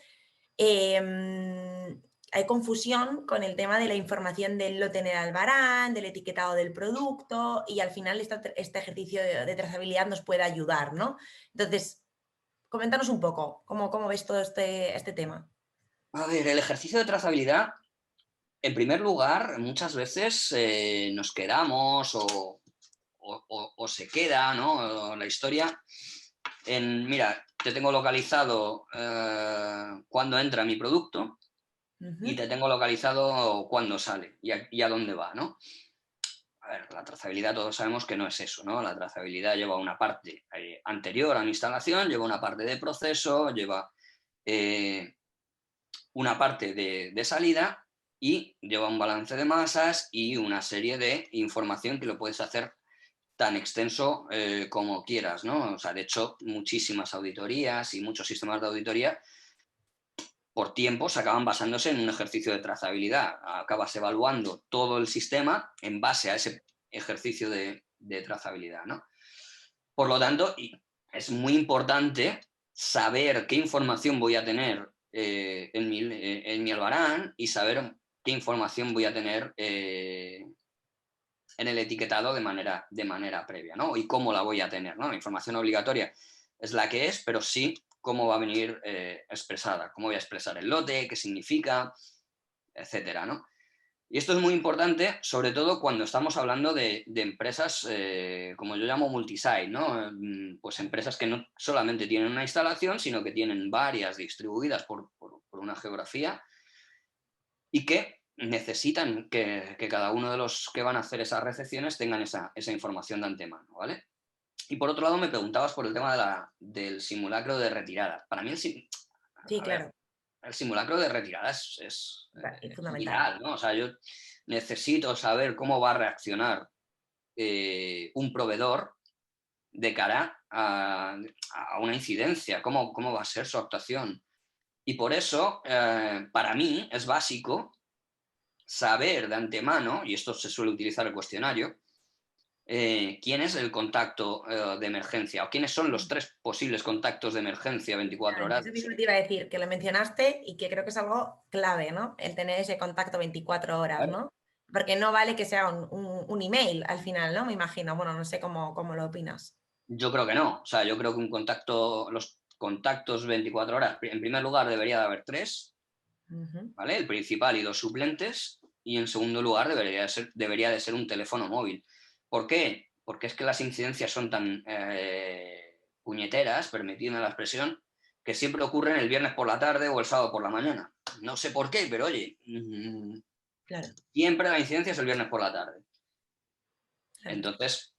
hay confusión con el tema de la información del lote en el albarán, del etiquetado del producto y al final este ejercicio de trazabilidad nos puede ayudar, ¿no? Entonces, coméntanos un poco cómo ves todo este tema. A ver, el ejercicio de trazabilidad, en primer lugar, muchas veces nos quedamos o se queda, ¿no? La historia mira, te tengo localizado cuándo entra mi producto y Ujú. te tengo localizado cuándo sale y a dónde va, ¿no? A ver, la trazabilidad todos sabemos que no es eso, ¿no? La trazabilidad lleva una parte anterior a la instalación, lleva una parte de proceso, lleva eh, una parte de salida y lleva un balance de masas y una serie de información que lo puedes hacer tan extenso como quieras, ¿no? O sea, de hecho, muchísimas auditorías y muchos sistemas de auditoría por tiempos acaban basándose en un ejercicio de trazabilidad. Acabas evaluando todo el sistema en base a ese ejercicio de trazabilidad, ¿no? Por lo tanto, es muy importante saber qué información voy a tener en mi albarán y saber qué información voy a tener en el etiquetado de manera previa, ¿no? Y cómo la voy a tener, ¿no? La información obligatoria es la que es, pero sí cómo va a venir expresada, cómo voy a expresar el lote, qué significa, etcétera, ¿no? Y esto es muy importante, sobre todo cuando estamos hablando de empresas, como yo llamo multisite, ¿no? Pues empresas que no solamente tienen una instalación, sino que tienen varias distribuidas por una geografía y que necesitan que cada uno de los que van a hacer esas recepciones tengan esa información de antemano, ¿vale? Y por otro lado me preguntabas por el tema del simulacro de retirada. Para mí Sí, a ver, claro, el simulacro de retirada es fundamental. vital, ¿no? O sea, yo necesito saber cómo va a reaccionar un proveedor de cara a una incidencia, cómo va a ser su actuación. Y por eso, para mí, es básico saber de antemano, y esto se suele utilizar el cuestionario, quién es el contacto de emergencia o quiénes son los 3 posibles contactos de emergencia 24 horas. Eso mismo te iba a decir, que lo mencionaste y que creo que es algo clave, ¿no? El tener ese contacto 24 horas, Claro. ¿no? Porque no vale que sea un email al final, ¿no? Me imagino. Bueno, no sé cómo lo opinas. Yo creo que no. O sea, yo creo que los contactos 24 horas, en primer lugar debería de haber 3, Ujú. ¿vale? El principal y 2 suplentes. Y en segundo lugar debería de ser un teléfono móvil. ¿Por qué? Porque es que las incidencias son tan puñeteras, permitidme la expresión, que siempre ocurren el viernes por la tarde o el sábado por la mañana. No sé por qué, pero oye, Claro, siempre la incidencia es el viernes por la tarde. claro. Entonces,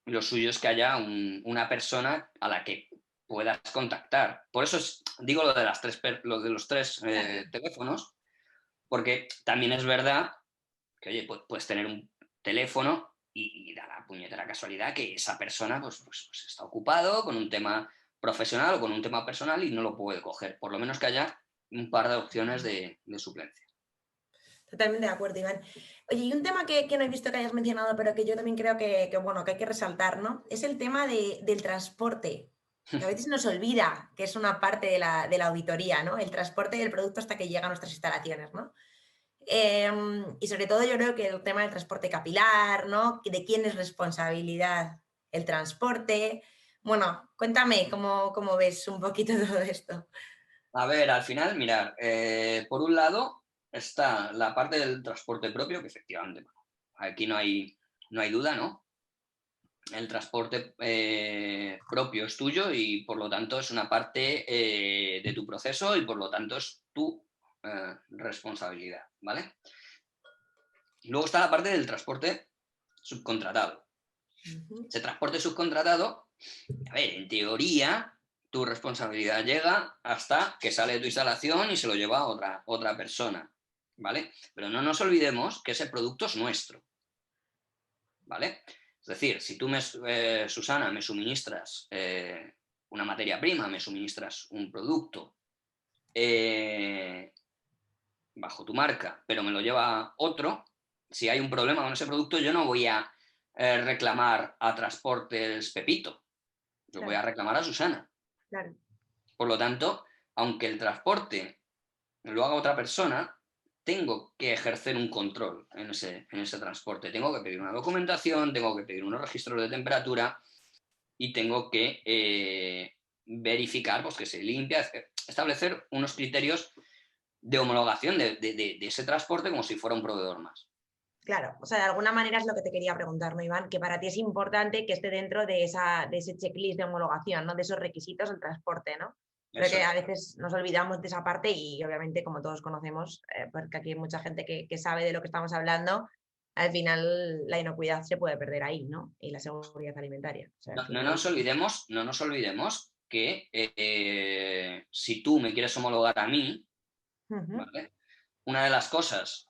lo suyo es que haya una persona a la que puedas contactar. Por eso digo lo de los tres Claro. teléfonos, porque también es verdad que, oye, puedes tener un teléfono y da la puñetera casualidad que esa persona pues está ocupado con un tema profesional o con un tema personal y no lo puede coger. Por lo menos que haya un par de opciones de suplencia. Totalmente de acuerdo, Iván. Oye, y un tema que no he visto que hayas mencionado, pero que yo también creo bueno, que hay que resaltar, ¿no? Es el tema del transporte, que a veces nos olvida que es una parte de la auditoría, ¿no? El transporte del producto hasta que llega a nuestras instalaciones, ¿no? Y sobre todo yo creo que el tema del transporte capilar, ¿no? De quién es responsabilidad el transporte. Bueno, cuéntame cómo ves un poquito todo esto. A ver, al final, mirar, por un lado está la parte del transporte propio, que efectivamente, bueno, aquí no hay duda, ¿no? El transporte propio es tuyo y por lo tanto es una parte de tu proceso y por lo tanto es tu responsabilidad, ¿vale? Luego está la parte del transporte subcontratado. Ujú. Ese transporte subcontratado, a ver, en teoría, tu responsabilidad llega hasta que sale de tu instalación y se lo lleva a otra persona, ¿vale? Pero no nos olvidemos que ese producto es nuestro, ¿vale? Es decir, si tú, Susana, me suministras una materia prima, me suministras un producto bajo tu marca, pero me lo lleva otro, si hay un problema con ese producto, yo no voy a reclamar a Transportes Pepito, yo voy Claro, a reclamar a Susana. claro, Por lo tanto, aunque el transporte lo haga otra persona, tengo que ejercer un control en ese transporte. Tengo que pedir una documentación, tengo que pedir unos registros de temperatura y tengo que verificar pues, que se limpia, establecer unos criterios de homologación de ese transporte como si fuera un proveedor más. claro. O sea, de alguna manera es lo que te quería preguntar, ¿no, Iván? Que para ti es importante que esté dentro de ese checklist de homologación, ¿no? De esos requisitos del transporte, ¿no? Creo Eso que a es. veces nos olvidamos de esa parte y obviamente, como todos conocemos, porque aquí hay mucha gente que sabe de lo que estamos hablando, al final la inocuidad se puede perder ahí, ¿no? Y la seguridad alimentaria. O sea, al No, no final... nos olvidemos, no nos olvidemos que si tú me quieres homologar a mí, Ujú. ¿vale? Una de las cosas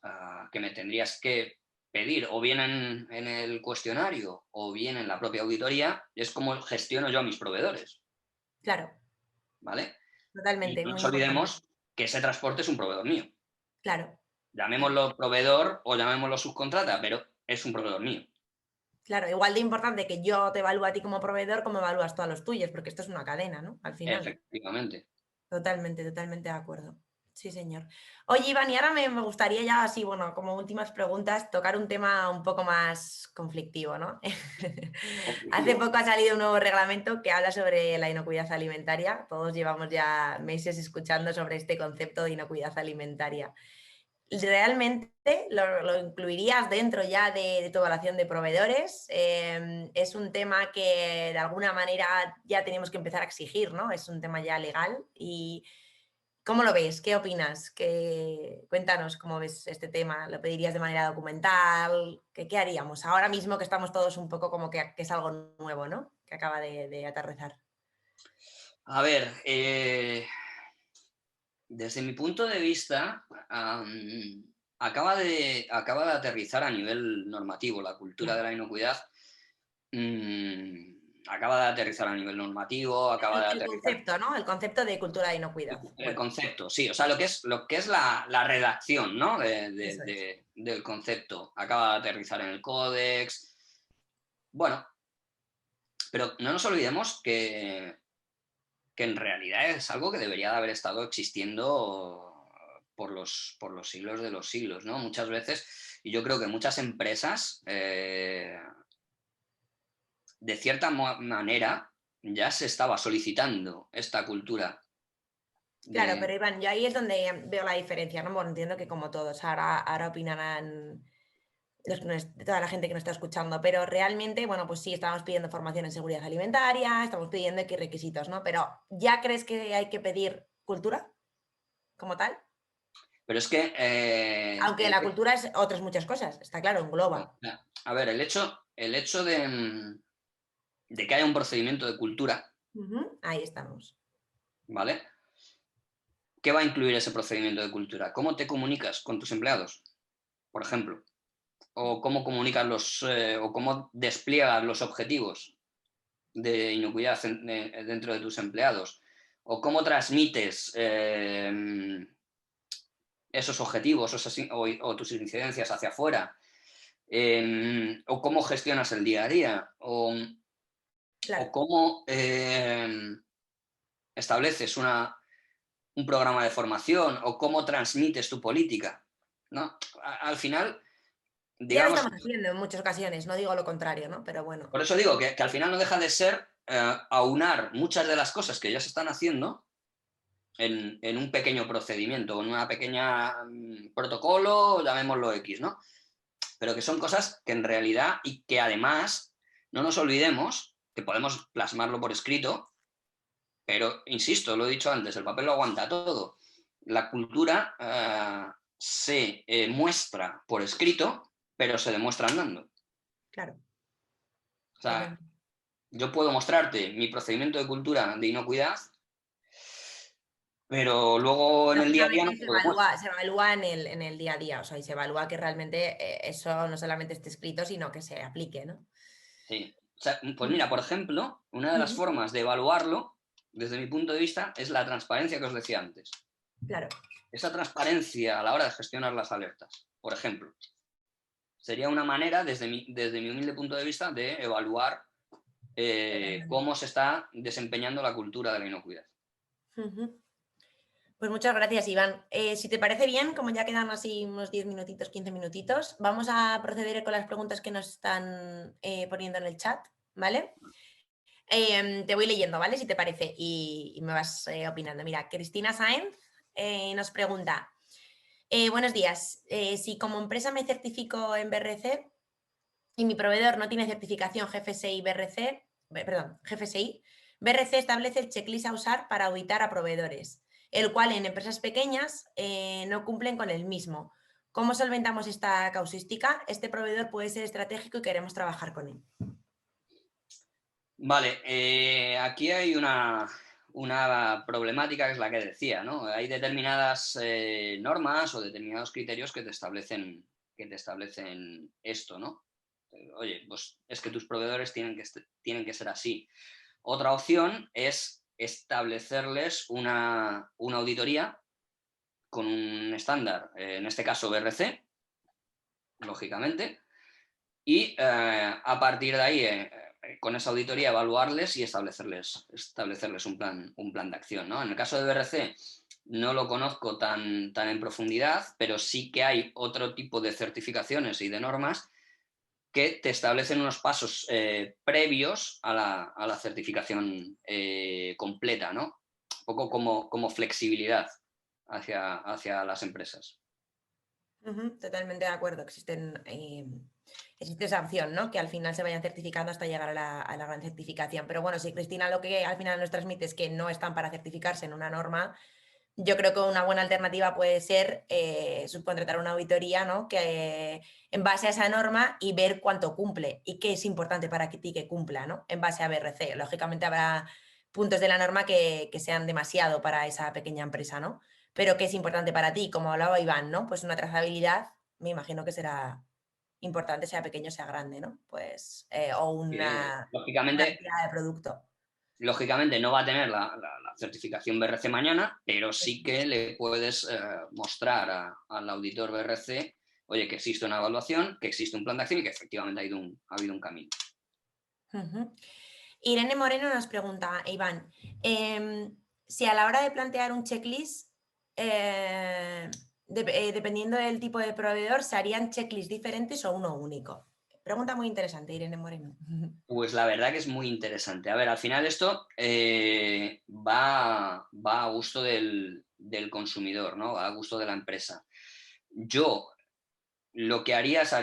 que me tendrías que pedir, o bien en el cuestionario, o bien en la propia auditoría, es cómo gestiono yo a mis proveedores, Claro, ¿vale? Y totalmente, no muy nos importante. olvidemos que ese transporte es un proveedor mío. Claro, claro. Llamémoslo proveedor o llamémoslo subcontrata, pero es un proveedor mío. Claro, igual de importante que yo te evalúe a ti como proveedor, como evalúas tú a los tuyos, porque esto es una cadena, ¿no? Al final. Efectivamente. Totalmente, totalmente de acuerdo. Sí, señor. Oye, Iván, y ahora me gustaría ya así, bueno, como últimas preguntas, tocar un tema un poco más conflictivo, ¿no? Hace Objetivo. poco ha salido un nuevo reglamento que habla sobre la inocuidad alimentaria. Todos llevamos ya meses escuchando sobre este concepto de inocuidad alimentaria. ¿Realmente lo incluirías dentro ya de tu evaluación de proveedores? Es un tema que de alguna manera ya tenemos que empezar a exigir, ¿no? Es un tema ya legal. ¿Y cómo lo ves? ¿Qué opinas? Cuéntanos cómo ves este tema. ¿Lo pedirías de manera documental? ¿Qué haríamos? Ahora mismo que estamos todos un poco como que es algo nuevo, ¿no? Que acaba de aterrizar. A ver, desde mi punto de vista, acaba de aterrizar a nivel normativo la cultura Ya. de la inocuidad. Acaba de aterrizar a nivel normativo, acaba de El aterrizar concepto, ¿no? El concepto de cultura de inocuidad. el Bueno, concepto, sí, o sea, lo que es la redacción, ¿no? eso es. Del concepto. Acaba de aterrizar en el códex. Bueno, pero no nos olvidemos que en realidad es algo que debería de haber estado existiendo por los siglos de los siglos, ¿no? Muchas veces, y yo creo que muchas empresas, de cierta manera, ya se estaba solicitando esta cultura Claro, de... pero Iván, yo ahí es donde veo la diferencia, ¿no? Bueno, entiendo que como todos, ahora opinarán toda la gente que nos está escuchando, pero realmente, bueno, pues sí, estamos pidiendo formación en seguridad alimentaria, estamos pidiendo X requisitos, ¿no? Pero ¿ya crees que hay que pedir cultura como tal? Pero es que, Aunque la cultura es otras muchas cosas, está claro, engloba. a ver, el hecho de que haya un procedimiento de cultura, Ujú, ahí estamos. ¿vale? ¿Qué va a incluir ese procedimiento de cultura? ¿Cómo te comunicas con tus empleados, por ejemplo? ¿O cómo comunicas o cómo despliegas los objetivos de inocuidad dentro de tus empleados? ¿O cómo transmites esos objetivos o tus incidencias hacia afuera? ¿O cómo gestionas el día a día? ¿O Claro, cómo estableces un programa de formación? ¿O cómo transmites tu política? ¿No? Al final, ya lo digamos, estamos haciendo en muchas ocasiones, no digo lo contrario, ¿no? Pero bueno, por eso digo que al final no deja de ser aunar muchas de las cosas que ya se están haciendo en un pequeño procedimiento, en una pequeña protocolo, llamémoslo X, ¿no? Pero que son cosas que en realidad y que además no nos olvidemos que podemos plasmarlo por escrito, pero insisto, lo he dicho antes, el papel lo aguanta todo. La cultura se muestra por escrito, pero se demuestra andando. claro, O sea, total. yo puedo mostrarte mi procedimiento de cultura de inocuidad, pero luego en el día a día no Lógicamente te lo demuestro. se evalúa en el día a día, o sea, y se evalúa que realmente eso no solamente esté escrito, sino que se aplique, ¿no? Sí. O sea, pues Mm, mira, por ejemplo, una de las ujú, formas de evaluarlo, desde mi punto de vista, es la transparencia que os decía antes. claro. Esa transparencia a la hora de gestionar las alertas, por ejemplo, sería una manera, desde mi humilde punto de vista, de evaluar Totalmente. cómo se está desempeñando la cultura de la inocuidad. Ujú. Pues muchas gracias, Iván. Si te parece bien, como ya quedan así unos 10 minutitos, 15 minutitos, vamos a proceder con las preguntas que nos están poniendo en el chat, ¿vale? Te voy leyendo, ¿vale? Si te parece, y me vas opinando. Mira, Cristina Sáenz nos pregunta, buenos días, si como empresa me certifico en BRC y mi proveedor no tiene certificación GFSI BRC, perdón, GFSI, BRC establece el checklist a usar para auditar a proveedores, el cual en empresas pequeñas no cumplen con el mismo. ¿Cómo solventamos esta causística? Este proveedor puede ser estratégico y queremos trabajar con él. Vale, aquí hay una problemática que es la que decía, ¿no? Hay determinadas normas o determinados criterios que te establecen esto, ¿no? Oye, pues es que tus proveedores tienen que ser así. Otra opción es establecerles una auditoría con un estándar, en este caso BRC, lógicamente, y a partir de ahí, con esa auditoría, evaluarles y establecerles un plan de acción, ¿no? En el caso de BRC no lo conozco tan en profundidad, pero sí que hay otro tipo de certificaciones y de normas que te establecen unos pasos previos a la certificación completa, ¿no? Un poco como flexibilidad hacia las empresas. Totalmente de acuerdo. Existe esa opción, ¿no? Que al final se vayan certificando hasta llegar a la gran certificación. Pero bueno, si Cristina lo que al final nos transmite es que no están para certificarse en una norma, yo creo que una buena alternativa puede ser subcontratar una auditoría, ¿no? Que en base a esa norma y ver cuánto cumple y qué es importante para ti que cumpla, ¿no? En base a BRC. Lógicamente habrá puntos de la norma que sean demasiado para esa pequeña empresa, ¿no? Pero que es importante para ti, como hablaba Iván, ¿no? Pues una trazabilidad, me imagino que será importante, sea pequeño, sea grande, ¿no? Pues, o una Lógicamente, retirada de producto. Lógicamente no va a tener la certificación BRC mañana, pero sí que le puedes mostrar al auditor BRC, oye, que existe una evaluación, que existe un plan de acción y que efectivamente ha habido un camino. Ujú. Irene Moreno nos pregunta, Iván, si a la hora de plantear un checklist, dependiendo del tipo de proveedor, ¿se harían checklists diferentes o uno único? Pregunta muy interesante, Irene Moreno. Pues la verdad que es muy interesante. A ver, al final esto va a gusto del consumidor, ¿no? Va a gusto de la empresa. Yo lo que haría es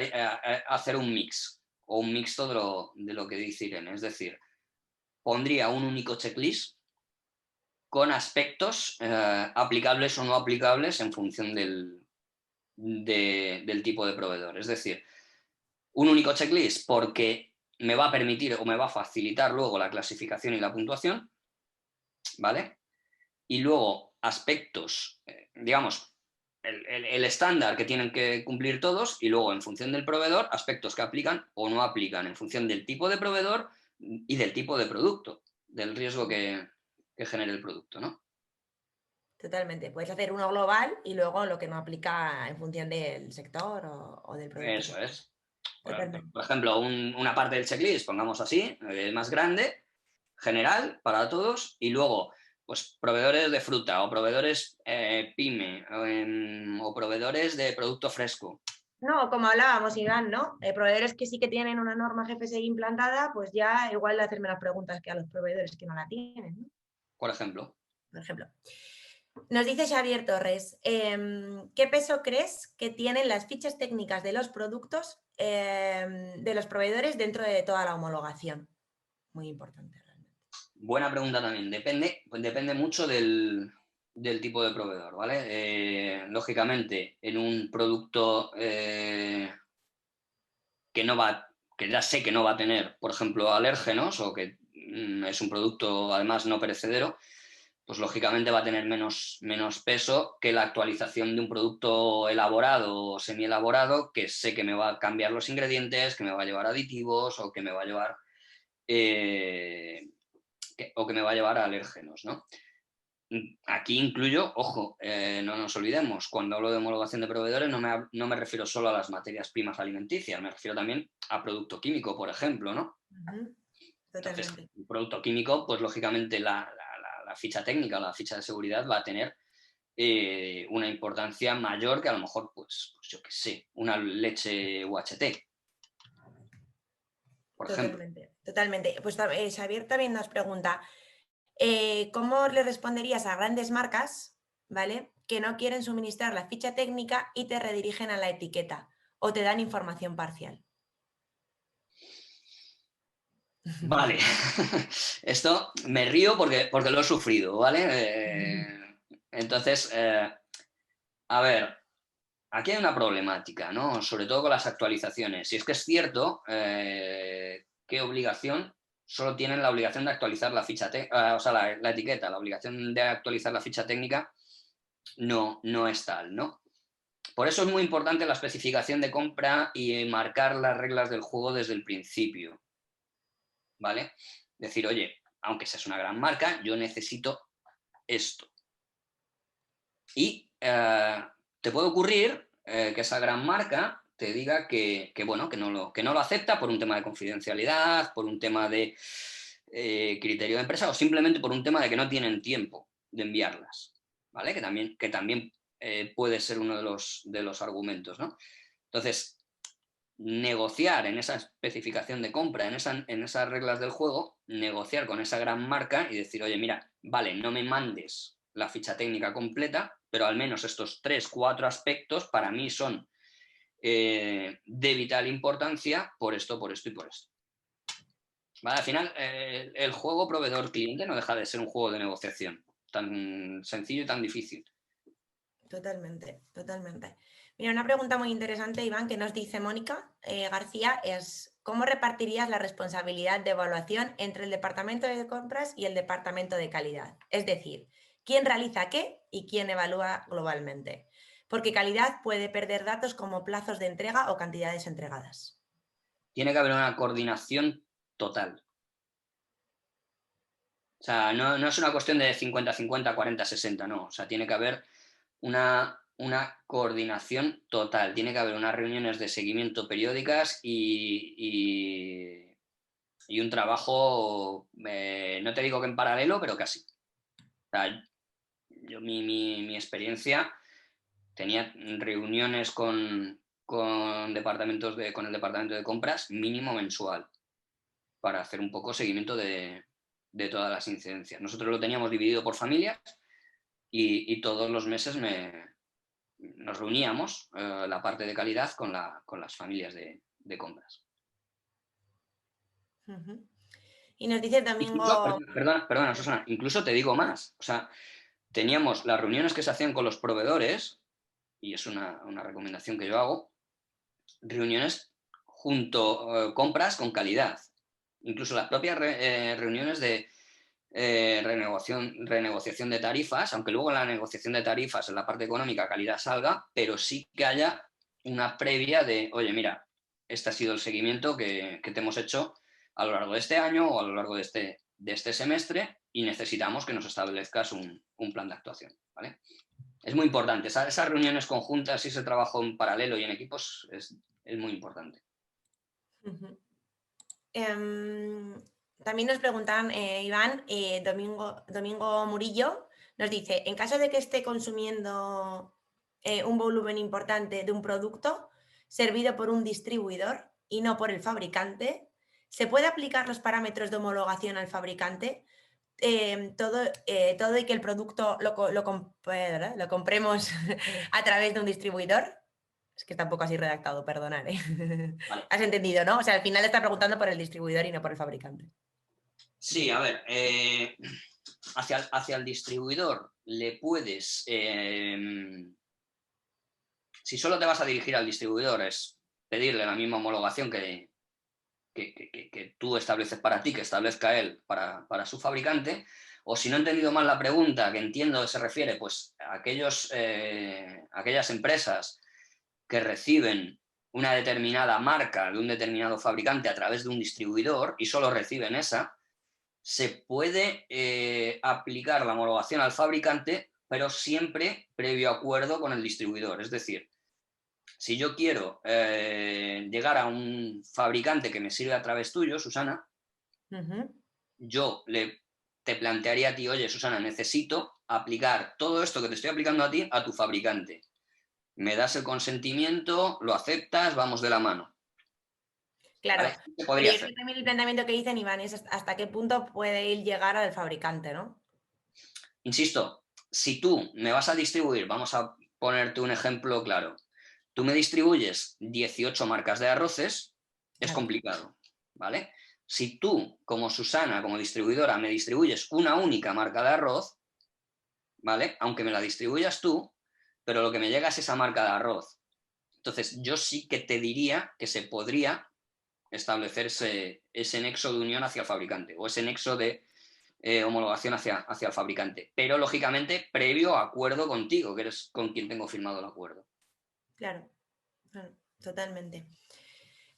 hacer un mix o un mixto de lo que dice Irene. Es decir, pondría un único checklist con aspectos aplicables o no aplicables en función del tipo de proveedor. Es decir, un único checklist porque me va a permitir o me va a facilitar luego la clasificación y la puntuación, ¿vale? Y luego aspectos, digamos, el estándar que tienen que cumplir todos y luego en función del proveedor, aspectos que aplican o no aplican en función del tipo de proveedor y del tipo de producto, del riesgo que genere el producto, ¿no? Totalmente. Puedes hacer uno global y luego lo que no aplica en función del sector o del producto que Eso sea. es. Totalmente. Por ejemplo, una parte del checklist, pongamos así, más grande, general para todos, y luego, pues, proveedores de fruta o proveedores pyme o proveedores de producto fresco. No, como hablábamos, Iván, ¿no? Proveedores que sí que tienen una norma GFSI implantada, pues ya igual le hacerme las preguntas que a los proveedores que no la tienen, ¿no? Por ejemplo. Por ejemplo. Nos dice Xavier Torres, ¿qué peso crees que tienen las fichas técnicas de los productos de los proveedores dentro de toda la homologación? Muy importante realmente. Buena pregunta también. Depende mucho del tipo de proveedor, ¿vale? Lógicamente, en un producto que no va, que ya sé que no va a tener, por ejemplo, alérgenos o que es un producto además no perecedero, pues lógicamente va a tener menos peso que la actualización de un producto elaborado o semi-elaborado, que sé que me va a cambiar los ingredientes, que me va a llevar aditivos o que me va a llevar, que me va a llevar a alérgenos, ¿no? Aquí incluyo, ojo, no nos olvidemos, cuando hablo de homologación de proveedores no me refiero solo a las materias primas alimenticias, me refiero también a producto químico, por ejemplo, ¿no? Entonces, Totalmente. un producto químico, pues lógicamente la ficha técnica o la ficha de seguridad va a tener una importancia mayor que a lo mejor, pues yo qué sé, una leche UHT, por ejemplo. Totalmente, totalmente. Pues Xavier también nos pregunta, ¿cómo le responderías a grandes marcas, ¿vale? Que no quieren suministrar la ficha técnica y te redirigen a la etiqueta o te dan información parcial? Vale, esto me río porque lo he sufrido, ¿vale? Entonces, a ver, aquí hay una problemática, ¿no? Sobre todo con las actualizaciones. Y es que es cierto que obligación solo tienen la obligación de actualizar la ficha, o sea, la etiqueta, la obligación de actualizar la ficha técnica no es tal, ¿no? Por eso es muy importante la especificación de compra y marcar las reglas del juego desde el principio, ¿vale? Decir, oye, aunque seas una gran marca, yo necesito esto. Y te puede ocurrir que esa gran marca te diga bueno, que no lo acepta por un tema de confidencialidad, por un tema de criterio de empresa o simplemente por un tema de que no tienen tiempo de enviarlas, ¿vale? Que también puede ser uno de los argumentos, ¿no? Entonces, negociar en esa especificación de compra, en esas reglas del juego, negociar con esa gran marca y decir, oye, mira, vale, no me mandes la ficha técnica completa, pero al menos estos 3, 4 aspectos para mí son de vital importancia por esto y por esto. Vale, al final, el juego proveedor-cliente no deja de ser un juego de negociación, tan sencillo y tan difícil. Totalmente, totalmente. Mira, una pregunta muy interesante, Iván, que nos dice Mónica García es, ¿cómo repartirías la responsabilidad de evaluación entre el departamento de compras y el departamento de calidad? Es decir, ¿quién realiza qué y quién evalúa globalmente? Porque calidad puede perder datos como plazos de entrega o cantidades entregadas. Tiene que haber una coordinación total. O sea, no es una cuestión de 50-50, 40-60, no. O sea, tiene que haber una coordinación total. Tiene que haber unas reuniones de seguimiento periódicas y un trabajo, no te digo que en paralelo, pero casi. O sea, mi experiencia tenía reuniones con el departamento de compras mínimo mensual para hacer un poco seguimiento de todas las incidencias. Nosotros lo teníamos dividido por familias y todos los meses nos reuníamos la parte de calidad con las familias de compras. Y nos dice Incluso, Domingo... perdona, Susana, incluso te digo más. O sea, teníamos las reuniones que se hacían con los proveedores, y es una recomendación que yo hago, reuniones junto compras con calidad. Incluso las propias reuniones de renegociación de tarifas, aunque luego en la negociación de tarifas en la parte económica calidad salga, pero sí que haya una previa de, oye, mira, este ha sido el seguimiento que te hemos hecho a lo largo de este año o a lo largo de este semestre y necesitamos que nos establezcas un plan de actuación, ¿vale? Es muy importante. Esas reuniones conjuntas y ese trabajo en paralelo y en equipos es muy importante. También nos preguntan, Iván, Domingo Murillo nos dice, en caso de que esté consumiendo un volumen importante de un producto servido por un distribuidor y no por el fabricante, ¿se puede aplicar los parámetros de homologación al fabricante? Todo y que el producto lo compremos a través de un distribuidor. Es que está un poco así redactado, perdonad. Vale. Has entendido, ¿no? O sea, al final está preguntando por el distribuidor y no por el fabricante. Sí, a ver, hacia el distribuidor le puedes, si solo te vas a dirigir al distribuidor, es pedirle la misma homologación que tú estableces para ti, que establezca él para su fabricante, O si no he entendido mal la pregunta, que entiendo que se refiere pues, a aquellas empresas que reciben una determinada marca de un determinado fabricante a través de un distribuidor y solo reciben esa, se puede aplicar la homologación al fabricante, pero siempre previo acuerdo con el distribuidor. Es decir, si yo quiero llegar a un fabricante que me sirve a través tuyo, Susana, yo te plantearía a ti, oye, Susana, necesito aplicar todo esto que te estoy aplicando a ti a tu fabricante. Me das el consentimiento, lo aceptas, vamos de la mano. Claro, ¿Vale? Se pero podría yo hacer. creo que también el planteamiento que dicen, Iván, es hasta qué punto puede ir llegar al fabricante, ¿no? Insisto, si tú me vas a distribuir, vamos a ponerte un ejemplo claro, tú me distribuyes 18 marcas de arroces, es Claro. complicado, ¿vale? Si tú, como Susana, como distribuidora, me distribuyes una única marca de arroz, ¿vale? Aunque me la distribuyas tú, pero lo que me llega es esa marca de arroz. Entonces, yo sí que te diría que se podría establecer ese nexo de unión hacia el fabricante o ese nexo de homologación hacia el fabricante. Pero, lógicamente, previo acuerdo contigo, que eres con quien tengo firmado el acuerdo. Claro, claro, totalmente.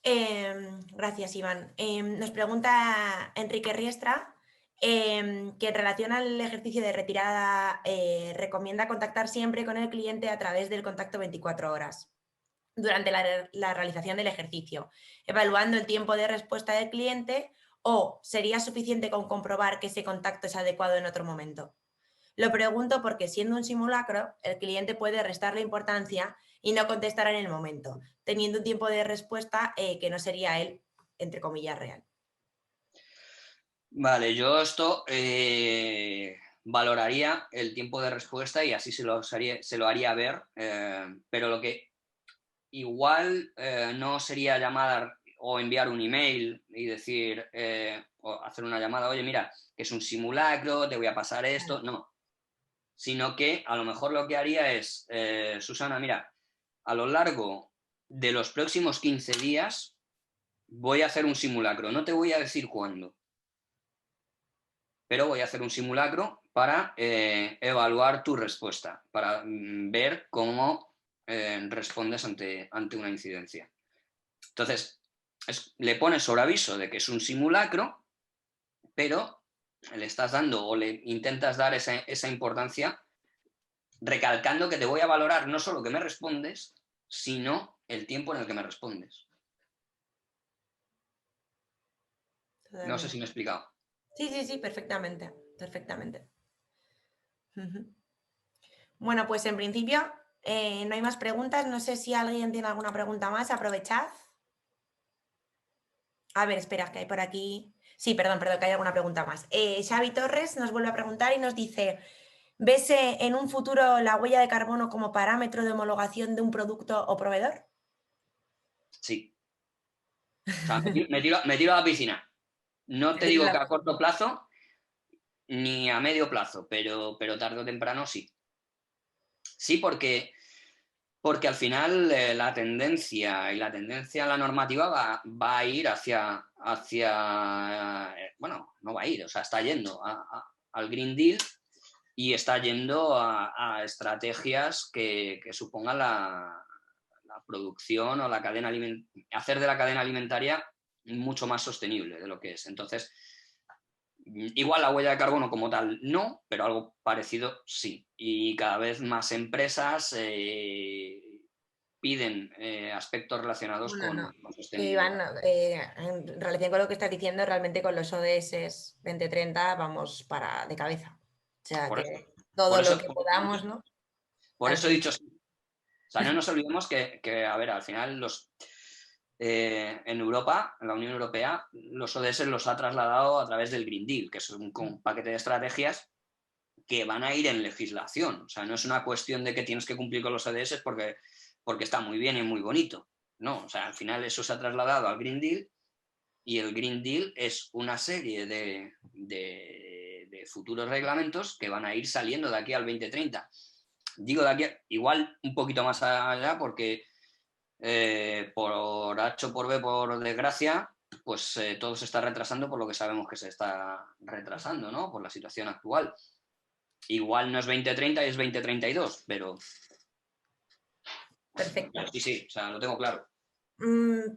Gracias, Iván. Nos pregunta Enrique Riestra que en relación al ejercicio de retirada recomienda contactar siempre con el cliente a través del contacto 24 horas durante la realización del ejercicio, evaluando el tiempo de respuesta del cliente o sería suficiente con comprobar que ese contacto es adecuado en otro momento. Lo pregunto porque siendo un simulacro, el cliente puede restarle importancia y no contestar en el momento, teniendo un tiempo de respuesta que no sería él, entre comillas, real. Vale, yo esto valoraría el tiempo de respuesta y así se lo haría ver, pero lo que igual no sería llamar o enviar un email y decir, o hacer una llamada, oye, mira, que es un simulacro, te voy a pasar esto, no, sino que a lo mejor lo que haría es, Susana, mira, a lo largo de los próximos 15 días voy a hacer un simulacro, no te voy a decir cuándo, pero voy a hacer un simulacro para evaluar tu respuesta, para ver cómo respondes ante una incidencia. Entonces, le pones sobre aviso de que es un simulacro, pero le estás dando o le intentas dar esa importancia, recalcando que te voy a valorar no solo que me respondes, sino el tiempo en el que me respondes. No sé si me he explicado. Sí, sí, sí, perfectamente, perfectamente. Bueno, pues en principio no hay más preguntas. No sé si alguien tiene alguna pregunta más. Aprovechad. A ver, espera, que hay por aquí. Sí, perdón, que hay alguna pregunta más. Xavi Torres nos vuelve a preguntar y nos dice, ¿ves en un futuro la huella de carbono como parámetro de homologación de un producto o proveedor? Sí. O sea, me tiro a la piscina. No te digo que a corto plazo ni a medio plazo, pero tarde o temprano sí. Sí, porque al final la tendencia a la normativa va a ir bueno, no va a ir, o sea, está yendo al Green Deal y está yendo a estrategias que supongan la producción o hacer de la cadena alimentaria mucho más sostenible de lo que es. Entonces, igual la huella de carbono como tal no, pero algo parecido sí. Y cada vez más empresas piden aspectos relacionados No. con Que sostenibilidad. Iván, en relación con lo que estás diciendo, realmente con los ODS 2030 vamos de cabeza. O sea, Por que eso, todo por lo eso, que podamos, ¿no? por Al eso he final. dicho sí. O sea, no nos olvidemos que a ver, al final en Europa, en la Unión Europea, los ODS los ha trasladado a través del Green Deal, que es un paquete de estrategias que van a ir en legislación. O sea, no es una cuestión de que tienes que cumplir con los ODS porque está muy bien y muy bonito. No, o sea, al final eso se ha trasladado al Green Deal y el Green Deal es una serie de futuros reglamentos que van a ir saliendo de aquí al 2030. Digo de aquí, igual un poquito más allá porque por H o por B, por desgracia, pues todo se está retrasando por lo que sabemos que se está retrasando, ¿no? Por la situación actual. Igual no es 2030 y es 2032, pero Perfecto. sí, o sea, lo tengo claro.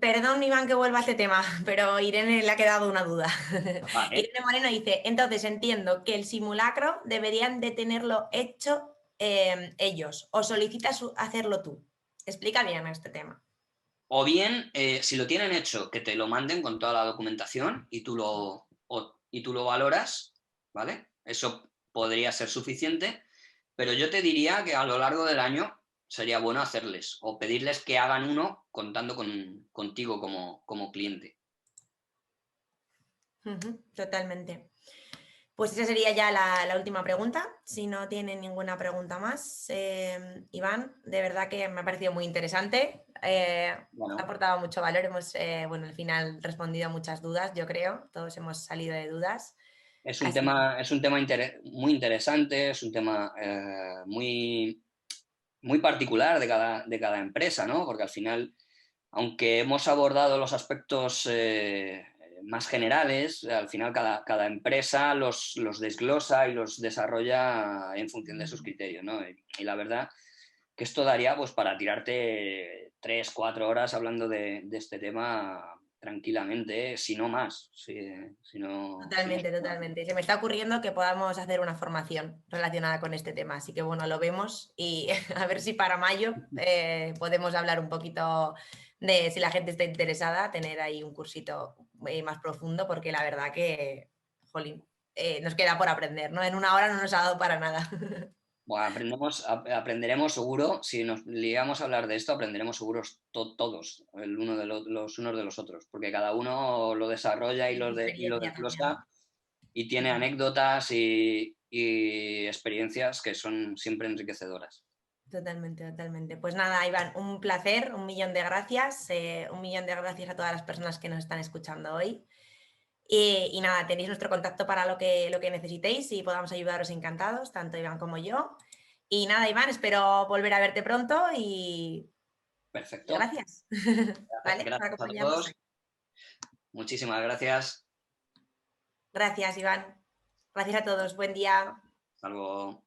Perdón, Iván, que vuelva a este tema, pero Irene le ha quedado una duda. Vale. Irene Moreno dice, entonces entiendo que el simulacro deberían de tenerlo hecho ellos o solicitas hacerlo tú. Explica bien este tema. O bien, si lo tienen hecho, que te lo manden con toda la documentación y y tú lo valoras, ¿vale? Eso podría ser suficiente, pero yo te diría que a lo largo del año sería bueno hacerles o pedirles que hagan uno contando contigo como cliente. Totalmente. Pues esa sería ya la última pregunta. Si no tienen ninguna pregunta más, Iván, de verdad que me ha parecido muy interesante. Ha Bueno, aportado mucho valor. Hemos, al final respondido a muchas dudas, yo creo. Todos hemos salido de dudas. Así que, es un tema muy interesante, es un tema muy particular de cada empresa, ¿no? Porque al final, aunque hemos abordado los aspectos más generales, al final cada empresa los desglosa y los desarrolla en función de sus criterios, ¿no? Y la verdad que esto daría pues para tirarte 3, 4 horas hablando de este tema tranquilamente, si no más. Si no totalmente, totalmente. Se me está ocurriendo que podamos hacer una formación relacionada con este tema. Así que bueno, lo vemos y a ver si para mayo podemos hablar un poquito de si la gente está interesada, tener ahí un cursito más profundo, porque la verdad que, jolín, nos queda por aprender, ¿no? En una hora no nos ha dado para nada. Bueno, aprenderemos seguro, si nos liamos a hablar de esto, aprenderemos seguros todos, los unos de los otros, porque cada uno lo desarrolla Es mi y lo experiencia también. desglosa y tiene anécdotas y experiencias que son siempre enriquecedoras. Totalmente, totalmente. Pues nada, Iván, un placer, un millón de gracias, un millón de gracias a todas las personas que nos están escuchando hoy. Y nada, tenéis nuestro contacto para lo que necesitéis y podamos ayudaros encantados, tanto Iván como yo. Y nada, Iván, espero volver a verte pronto y Perfecto. gracias. ¿Vale? Por Gracias a acompañarnos hoy. todos. Muchísimas gracias. Gracias, Iván. Gracias a todos. Buen día. Hasta luego.